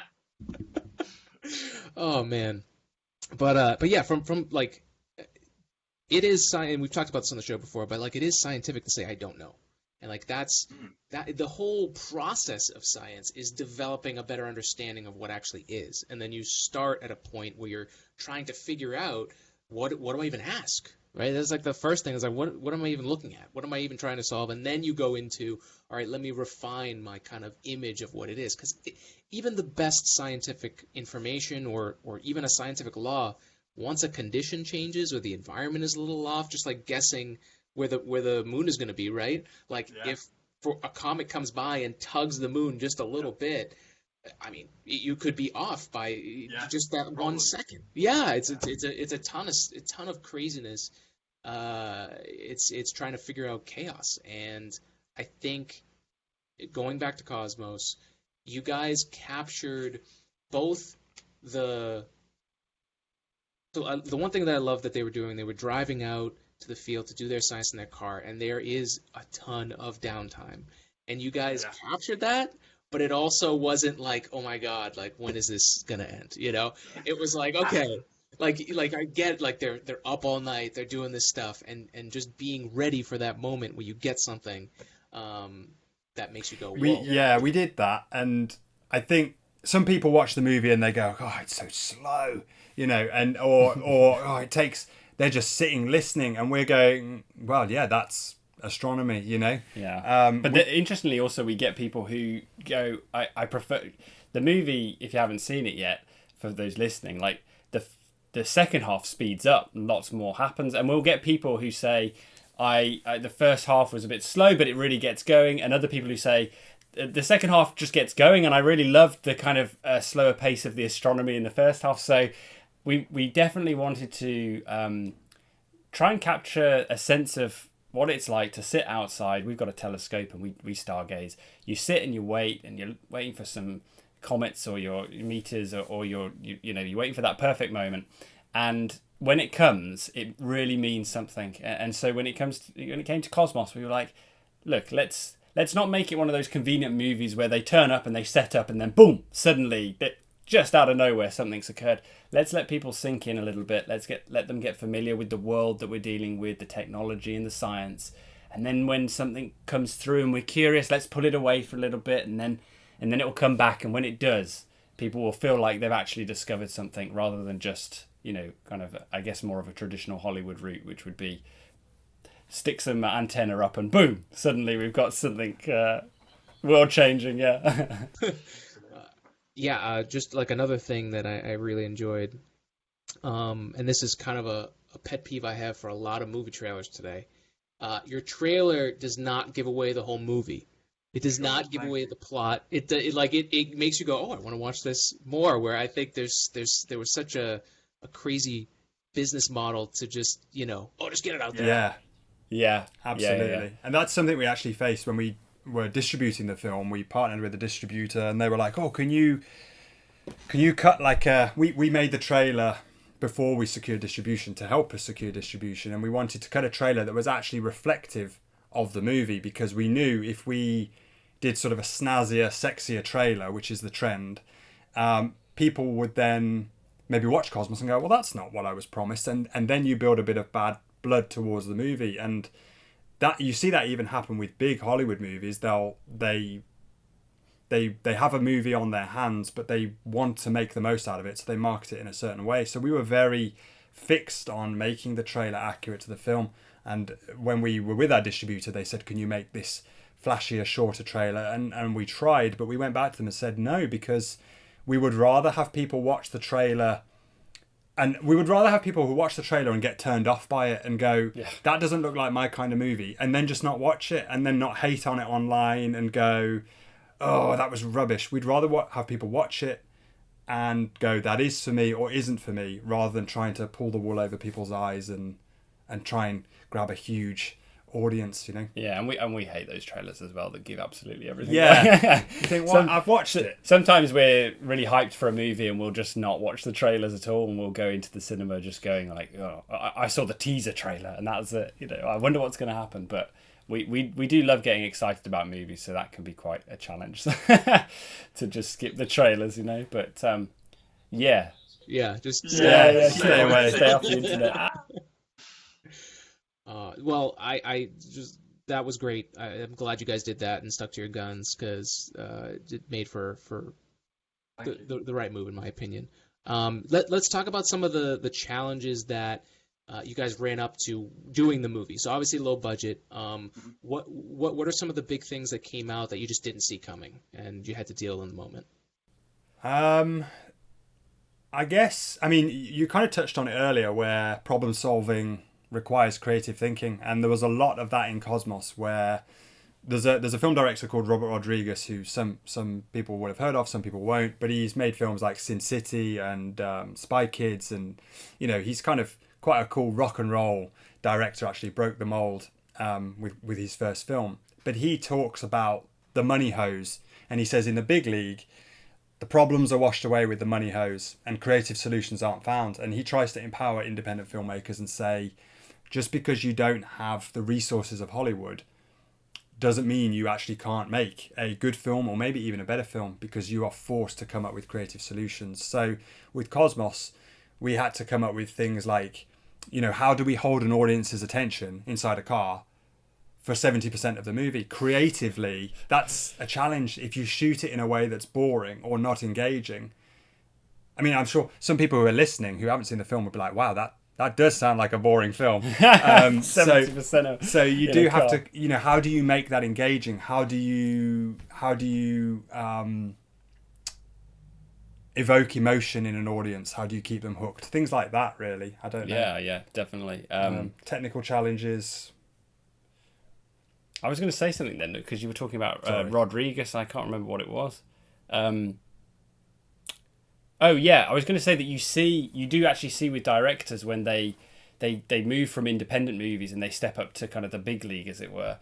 Oh man, but yeah, from like, it is science. And we've talked about this on the show before, but like, it is scientific to say I don't know, and like that. The whole process of science is developing a better understanding of what actually is, and then you start at a point where you're trying to figure out what do I even ask. Right, that's like the first thing is like, what am I even looking at? What am I even trying to solve? And then you go into, all right, let me refine my kind of image of what it is. Because even the best scientific information or even a scientific law, once a condition changes or the environment is a little off, just like guessing where the moon is going to be, right? Like if a comet comes by and tugs the moon just a little bit, I mean, you could be off by just that 1 second. Yeah, it's a ton of craziness. It's trying to figure out chaos, and I think going back to Cosmos, you guys captured both the one thing that I love that they were doing. They were driving out to the field to do their science in their car, and there is a ton of downtime, and you guys captured that. But it also wasn't like, oh my God, like when is this gonna end? It was like, okay, like I get like they're up all night, they're doing this stuff, and just being ready for that moment where you get something that makes you go, whoa. We did that, and I think some people watch the movie and they go, oh, it's so slow, and or it takes. They're just sitting listening, and we're going, well, yeah, that's astronomy, but interestingly also we get people who go, I prefer the movie. If you haven't seen it yet, for those listening, like the second half speeds up and lots more happens, and we'll get people who say the first half was a bit slow but it really gets going, and other people who say the second half just gets going and I really loved the kind of slower pace of the astronomy in the first half. So we definitely wanted to try and capture a sense of what it's like to sit outside. We've got a telescope and we stargaze. You sit and you wait, and you're waiting for some comets or your meteors, or you're waiting for that perfect moment. And when it comes, it really means something. And so when it came to Cosmos, we were like, look, let's not make it one of those convenient movies where they turn up and they set up and then boom, suddenly just out of nowhere something's occurred. Let's let people sink in a little bit. Let them get familiar with the world that we're dealing with, the technology and the science. And then when something comes through and we're curious, let's pull it away for a little bit, and then it will come back. And when it does, people will feel like they've actually discovered something, rather than just, kind of, I guess, more of a traditional Hollywood route, which would be stick some antenna up and boom, suddenly we've got something world changing. Just like another thing that I really enjoyed, and this is kind of a pet peeve I have for a lot of movie trailers today. Your trailer does not give away the whole movie. It does not give away the plot. It makes you go, oh, I want to watch this more. Where I think there was such a crazy business model to just just get it out there. Yeah, absolutely. Yeah. And that's something we actually faced when we were distributing the film. We partnered with a distributor, and they were like, oh, can you cut like we made the trailer before we secured distribution to help us secure distribution, and we wanted to cut a trailer that was actually reflective of the movie, because we knew if we did sort of a snazzier, sexier trailer, which is the trend, people would then maybe watch Cosmos and go, well, that's not what I was promised. And then you build a bit of bad blood towards the movie. And that you see that even happen with big Hollywood movies. They have a movie on their hands, but they want to make the most out of it, so they market it in a certain way. So we were very fixed on making the trailer accurate to the film. And when we were with our distributor, they said, can you make this flashier, shorter trailer? And we tried, but we went back to them and said no, because we would rather have people watch the trailer, and we would rather have people who watch the trailer and get turned off by it and go, that doesn't look like my kind of movie, and then just not watch it, and then not hate on it online and go, oh, that was rubbish. We'd rather have people watch it and go, that is for me or isn't for me, rather than trying to pull the wool over people's eyes and try and grab a huge audience, you know. Yeah, and we hate those trailers as well that give absolutely everything. Yeah. You think, well, I've watched it. Sometimes we're really hyped for a movie and we'll just not watch the trailers at all, and we'll go into the cinema just going like, oh, I saw the teaser trailer and that's it. You know, I wonder what's going to happen. But we do love getting excited about movies, so that can be quite a challenge to just skip the trailers, you know. But yeah, stay away, stay off the internet. Well, I just, that was great. I'm glad you guys did that and stuck to your guns, because it made for the right move, in my opinion. Let's talk about some of the challenges that you guys ran up to doing the movie. So obviously low budget. What are some of the big things that came out that you just didn't see coming and you had to deal in the moment? I guess, I mean, you kind of touched on it earlier, where problem solving requires creative thinking, and there was a lot of that in Cosmos, where there's a film director called Robert Rodriguez, who some people would have heard of, some people won't, but he's made films like Sin City and Spy Kids, and you know, he's kind of quite a cool rock and roll director. Actually broke the mold with his first film. But he talks about the money hose, and he says in the big league, the problems are washed away with the money hose and creative solutions aren't found. And he tries to empower independent filmmakers and say, just because you don't have the resources of Hollywood doesn't mean you actually can't make a good film, or maybe even a better film, because you are forced to come up with creative solutions. So with Cosmos, we had to come up with things like, you know, how do we hold an audience's attention inside a car for 70% of the movie? Creatively, that's a challenge. If you shoot it in a way that's boring or not engaging, I mean, I'm sure some people who are listening who haven't seen the film would be like, wow, that does sound like a boring film. 70% so you do have to, you know, how do you make that engaging? How do you evoke emotion in an audience? How do you keep them hooked? Things like that, really. I don't know. Yeah, definitely. Technical challenges. I was going to say something then, because you were talking about Rodriguez. I can't remember what it was. Oh yeah, I was going to say that you do actually see with directors when they move from independent movies and they step up to kind of the big league, as it were.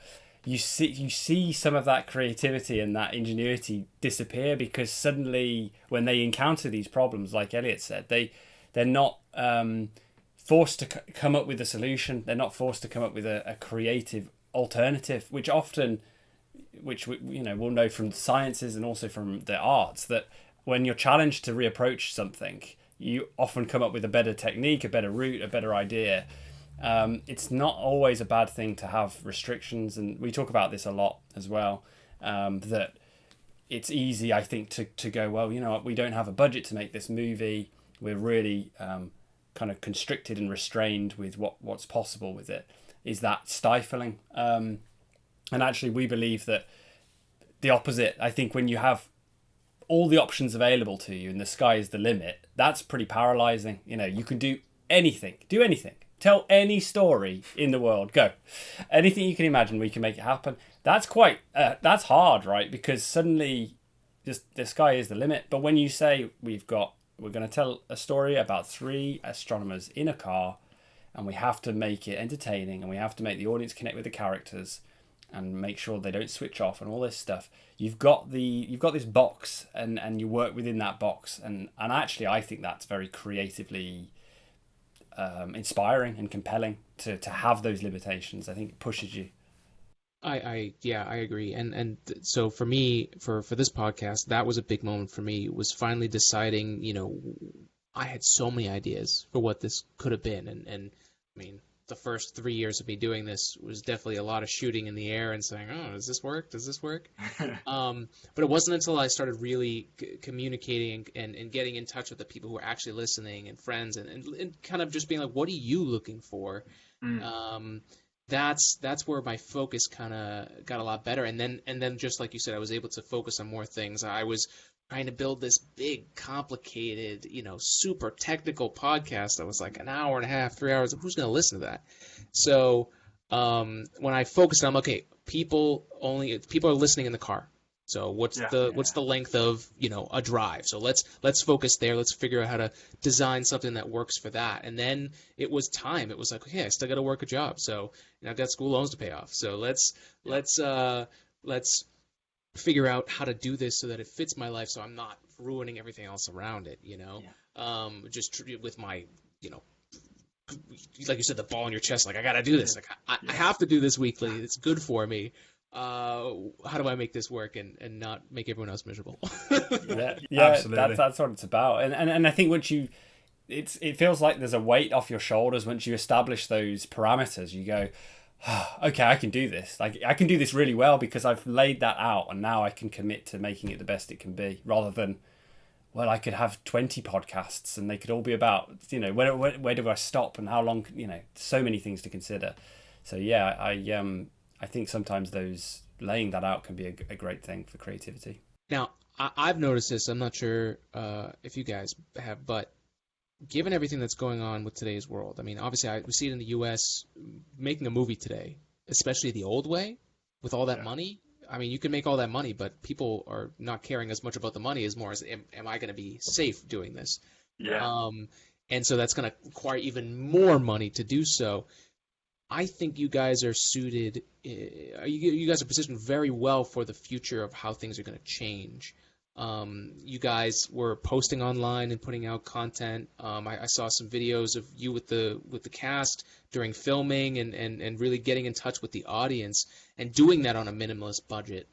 You see some of that creativity and that ingenuity disappear, because suddenly when they encounter these problems, like Elliot said, they're not forced to come up with a solution. They're not forced to come up with a creative alternative, which we we'll know from sciences and also from the arts, that when you're challenged to reapproach something, you often come up with a better technique, a better route, a better idea. It's not always a bad thing to have restrictions, and we talk about this a lot as well, that it's easy, I think, to go, well, you know what, we don't have a budget to make this movie. We're really kind of constricted and restrained with what's possible with it. Is that stifling? And actually, we believe that the opposite. I think when you have all the options available to you and the sky is the limit, that's pretty paralyzing. You know, you can do anything, tell any story in the world, go. Anything you can imagine, we can make it happen. That's that's hard, right? Because suddenly just the sky is the limit. But when you say we're going to tell a story about 3 astronomers in a car, and we have to make it entertaining, and we have to make the audience connect with the characters and make sure they don't switch off and all this stuff. You've got this box, and you work within that box, and actually I think that's very creatively inspiring and compelling to have those limitations. I think it pushes you. I agree. So for me, for this podcast, that was a big moment for me, was finally deciding, I had so many ideas for what this could have been. And I mean, the first 3 years of me doing this was definitely a lot of shooting in the air and saying, oh, does this work? Does this work? But it wasn't until I started really communicating and getting in touch with the people who were actually listening and friends and kind of just being like, what are you looking for? That's where my focus kind of got a lot better. And then just like you said, I was able to focus on more things. I was trying to build this big, complicated, super technical podcast that was like an hour and a half, 3 hours. Who's going to listen to that? So when I focused on, okay, people are listening in the car. So what's the length of a drive? So let's focus there. Let's figure out how to design something that works for that. And then it was time. It was like, okay, I still got to work a job. So I've got school loans to pay off. So let's figure out how to do this so that it fits my life, so I'm not ruining everything else around it. Just with my like you said, the ball in your chest. Like, I got to do this. Like I have to do this weekly. It's good for me. How do I make this work and not make everyone else miserable? yeah, Absolutely. That's what it's about. And I think once it feels like there's a weight off your shoulders once you establish those parameters. You go, oh, okay, I can do this. Like, I can do this really well because I've laid that out, and now I can commit to making it the best it can be, rather than, well, I could have 20 podcasts and they could all be about, where do I stop and how long, so many things to consider. So yeah, I think sometimes laying that out can be a great thing for creativity. Now, I've noticed this. I'm not sure if you guys have, but given everything that's going on with today's world, I mean, obviously we see it in the U.S. making a movie today, especially the old way, with all that money. I mean, you can make all that money, but people are not caring as much about the money as more as, am I going to be safe doing this? Yeah. And so that's going to require even more money to do so. I think you guys are suited. You guys are positioned very well for the future of how things are going to change. You guys were posting online and putting out content. I saw some videos of you with the cast during filming and really getting in touch with the audience and doing that on a minimalist budget.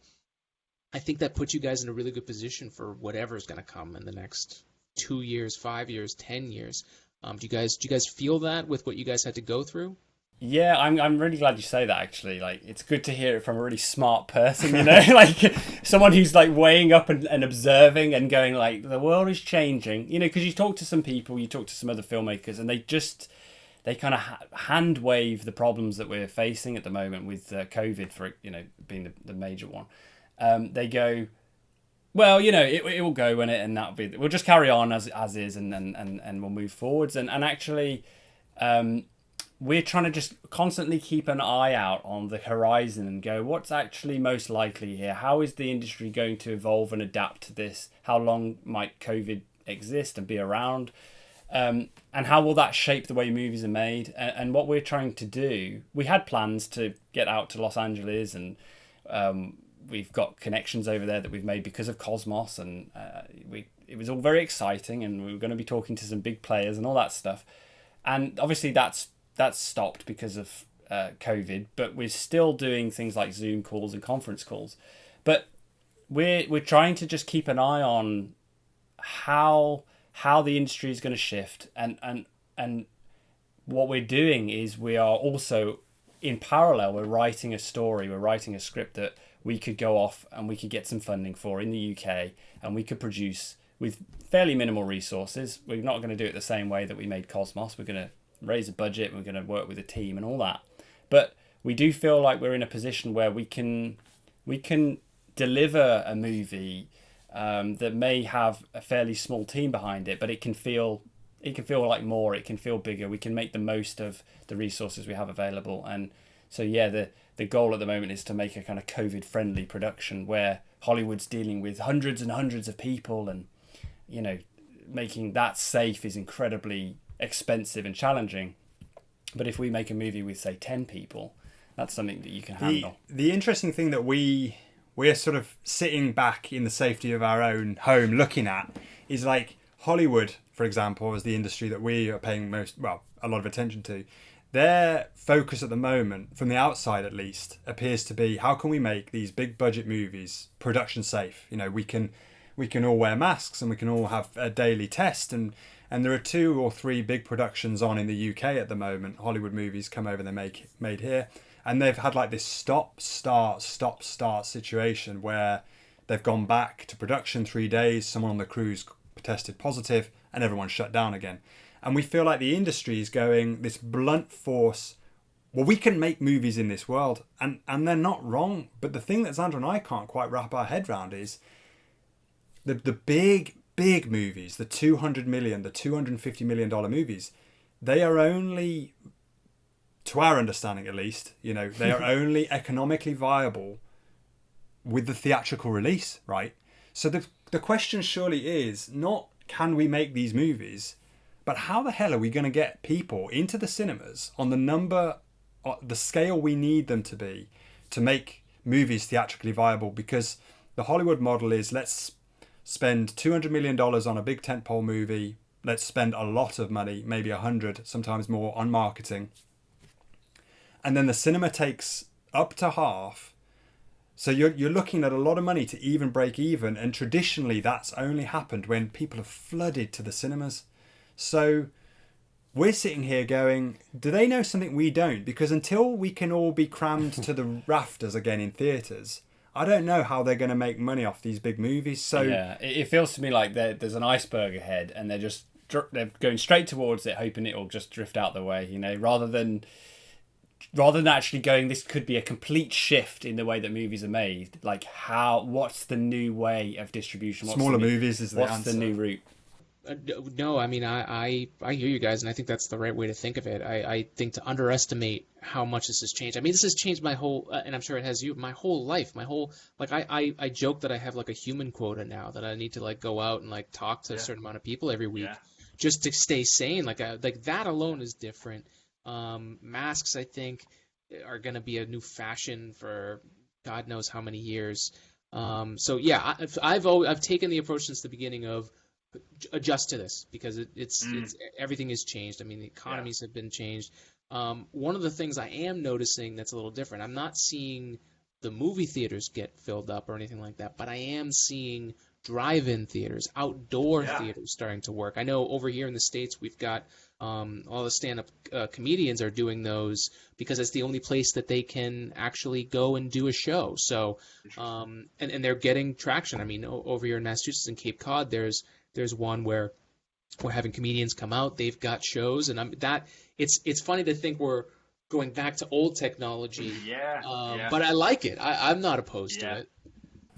I think that puts you guys in a really good position for whatever's going to come in the next 2 years, 5 years, 10 years. Do you guys feel that with what you guys had to go through? Yeah, I'm really glad you say that, actually. Like, it's good to hear it from a really smart person, like someone who's like weighing up and observing and going like, the world is changing, because you talk to some people, you talk to some other filmmakers, and they kind of hand wave the problems that we're facing at the moment with COVID, for being the major one. They go, well, it will go when and that'll be, we'll just carry on as is, and we'll move forwards. And actually, we're trying to just constantly keep an eye out on the horizon and go, what's actually most likely here? How is the industry going to evolve and adapt to this? How long might COVID exist and be around? And how will that shape the way movies are made? And what we're trying to do, we had plans to get out to Los Angeles, and we've got connections over there that we've made because of Cosmos, and it was all very exciting, and we were going to be talking to some big players and all that stuff. And obviously that's stopped because of COVID, but we're still doing things like Zoom calls and conference calls. But we're trying to just keep an eye on how the industry is going to shift, and what we're doing is we are also in parallel, we're writing a story, we're writing a script that we could go off and we could get some funding for in the UK, and we could produce with fairly minimal resources. We're not going to do it the same way that we made Cosmos. We're going to raise a budget, we're going to work with a team and all that. But we do feel like we're in a position where we can deliver a movie that may have a fairly small team behind it, but it can feel like more, it can feel bigger. We can make the most of the resources we have available. And so yeah, the goal at the moment is to make a kind of COVID friendly production where Hollywood's dealing with hundreds and hundreds of people, and making that safe is incredibly expensive and challenging. But if we make a movie with, say, 10 people, that's something that you can handle. The interesting thing that we're sort of sitting back in the safety of our own home looking at is like Hollywood, for example, is the industry that we are paying a lot of attention to. their focus at the moment, from the outside at least, appears to be how can we make these big budget movies production safe? You know, we can all wear masks and we can all have a daily test, and there are 2 or 3 big productions on in the UK at the moment. Hollywood movies come over, they're made here, and they've had like this stop start situation where they've gone back to production 3 days, someone on the crew's tested positive, and everyone's shut down again. And we feel like the industry is going this blunt force, well, we can make movies in this world, and they're not wrong. But the thing that Zander and I can't quite wrap our head around is the big movies, the 200 million, the $250 million movies, they are only, to our understanding at least, you know, they are only economically viable with the theatrical release, right? So the question surely is not, can we make these movies, but how the hell are we going to get people into the cinemas on the scale we need them to be to make movies theatrically viable? Because the Hollywood model is, let's spend $200 million on a big tentpole movie. Let's spend a lot of money, maybe 100, sometimes more, on marketing. And then the cinema takes up to half. So you're looking at a lot of money to even break even. And traditionally, that's only happened when people have flooded to the cinemas. So we're sitting here going, do they know something we don't? Because until we can all be crammed to the rafters again in theatres, I don't know how they're going to make money off these big movies. So yeah, it feels to me like there's an iceberg ahead, and they're going straight towards it, hoping it will just drift out the way. You know, rather than actually going, this could be a complete shift in the way that movies are made. Like, what's the new way of distribution? Smaller movies is the answer. What's the new route? No, I mean, I hear you guys, and I think that's the right way to think of it. I think to underestimate how much this has changed. I mean, this has changed my whole, and I'm sure it has you, my whole life, like, I joke that I have like a human quota now, that I need to like go out and like talk to a certain amount of people every week just to stay sane. Like that alone is different. Masks, I think, are going to be a new fashion for God knows how many years. So yeah, I've taken the approach since the beginning of adjust to this, because it's everything has changed. I mean, the economies have been changed. One of the things I am noticing that's a little different, I'm not seeing the movie theaters get filled up or anything like that, but I am seeing drive-in theaters, outdoor theaters starting to work. I know over here in the States we've got all the stand-up comedians are doing those because it's the only place that they can actually go and do a show. So and they're getting traction. I mean, over here in Massachusetts and Cape Cod, there's one where we're having comedians come out. They've got shows, and it's funny to think we're going back to old technology. But I like it. I'm not opposed to it.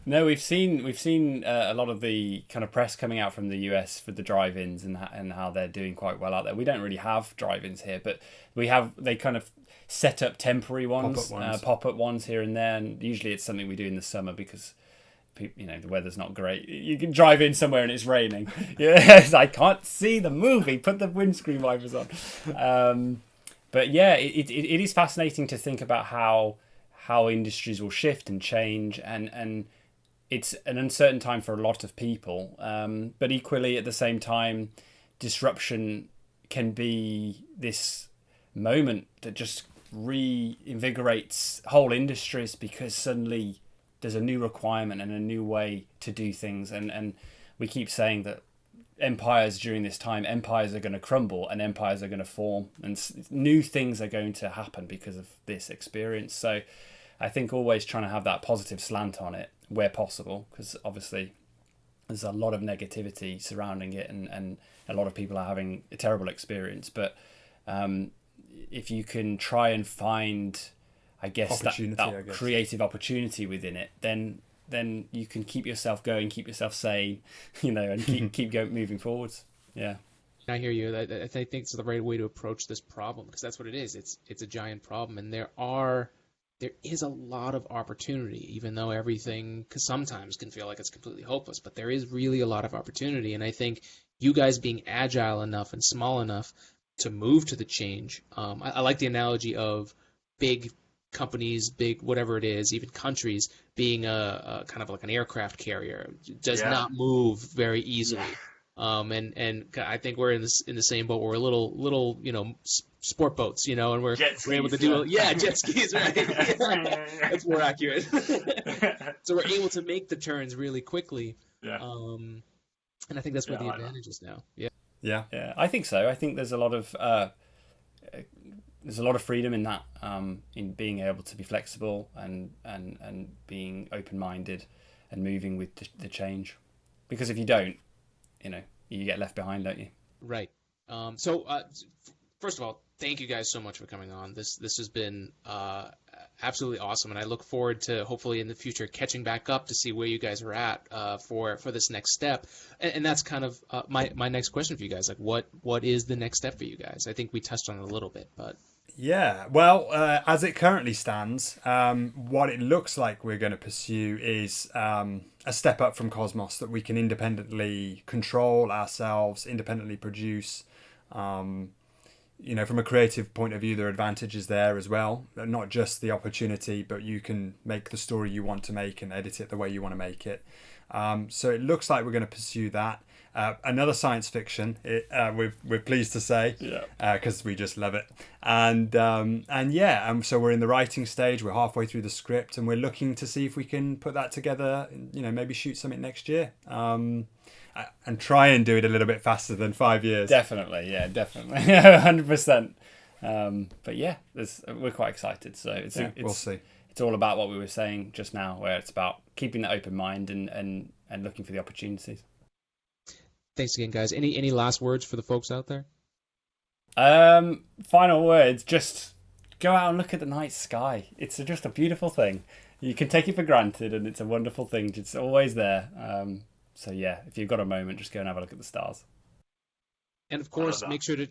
No, we've seen a lot of the kind of press coming out from the US for the drive-ins and how they're doing quite well out there. We don't really have drive-ins here, but they kind of set up temporary ones, pop-up ones here and there, and usually it's something we do in the summer because the weather's not great. You can drive in somewhere and it's raining. Yes, I can't see the movie. Put the windscreen wipers on. But yeah, it is fascinating to think about how industries will shift and change, and it's an uncertain time for a lot of people. But equally, at the same time, disruption can be this moment that just reinvigorates whole industries, because suddenly there's a new requirement and a new way to do things. And we keep saying that empires during this time, empires are going to crumble and empires are going to form, and new things are going to happen because of this experience. So I think always trying to have that positive slant on it where possible, because obviously there's a lot of negativity surrounding it, and a lot of people are having a terrible experience. But if you can try and find, I guess, that creative opportunity within it, then you can keep yourself going, keep yourself sane, and keep moving forwards. Yeah. I hear you. I think it's the right way to approach this problem, because that's what it is. It's a giant problem, and there is a lot of opportunity, even though everything sometimes can feel like it's completely hopeless. But there is really a lot of opportunity, and I think you guys being agile enough and small enough to move to the change. I like the analogy of big companies, big whatever it is, even countries being a kind of like an aircraft carrier, does not move very easily. And I think we're in the same boat. We're little sport boats, and we're able to do jet skis, right? Yeah, that's more accurate. So we're able to make the turns really quickly. Yeah. And I think that's where the advantage is now. Yeah. Yeah, I think so. I think there's a lot of freedom in that, in being able to be flexible and being open-minded and moving with the change. Because if you don't, you get left behind, don't you? Right. So first of all, thank you guys so much for coming on. This has been absolutely awesome, and I look forward to hopefully in the future catching back up to see where you guys are at for this next step. And that's kind of my next question for you guys. Like, what is the next step for you guys? I think we touched on it a little bit, but yeah. Well, as it currently stands, what it looks like we're going to pursue is a step up from Cosmos that we can independently control ourselves, independently produce. From a creative point of view, there are advantages there as well. Not just the opportunity, but you can make the story you want to make and edit it the way you want to make it. So it looks like we're going to pursue that. Another science fiction, we're pleased to say, because we just love it. So we're in the writing stage. We're halfway through the script, and we're looking to see if we can put that together. Maybe shoot something next year. And try and do it a little bit faster than 5 years. Definitely, 100%. But yeah, we're quite excited. So we'll see. It's all about what we were saying just now, where it's about keeping that open mind and looking for the opportunities. Thanks again, guys. Any last words for the folks out there? Final words: just go out and look at the night sky. It's just a beautiful thing. You can take it for granted, and it's a wonderful thing. It's always there. So yeah, if you've got a moment, just go and have a look at the stars. And of course, make sure to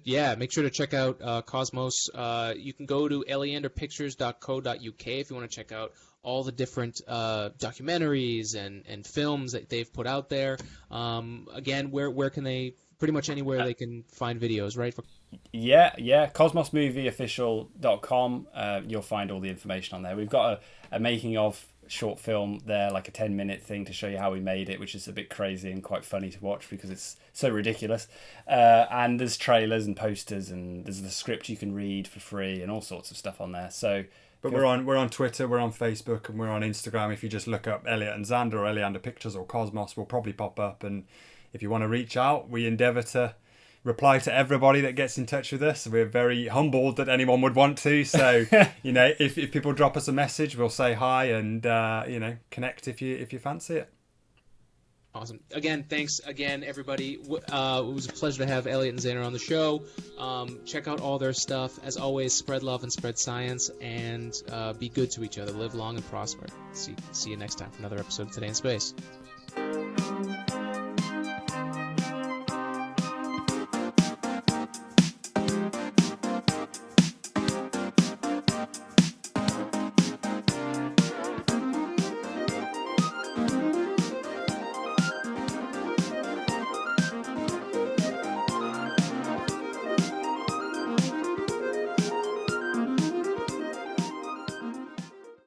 check out Cosmos. You can go to eleanderpictures.co.uk if you want to check out all the different documentaries and films that they've put out there. Again, where can they? Pretty much anywhere they can find videos, right? Yeah. Cosmosmovieofficial.com. You'll find all the information on there. We've got a making of short film there, like a 10-minute thing to show you how we made it, which is a bit crazy and quite funny to watch because it's so ridiculous. And there's trailers and posters, and there's the script you can read for free and all sorts of stuff on there. But we're on Twitter, we're on Facebook, and we're on Instagram. If you just look up Elliot and Zander or Elliot Pictures or Cosmos, we'll probably pop up. And if you want to reach out, we endeavour to reply to everybody that gets in touch with us. We're very humbled that anyone would want to. So, if people drop us a message, we'll say hi and, connect if you fancy it. Awesome. Again, thanks again, everybody. It was a pleasure to have Elliot and Zander on the show. Check out all their stuff. As always, spread love and spread science, and be good to each other. Live long and prosper. See you next time for another episode of Today in Space.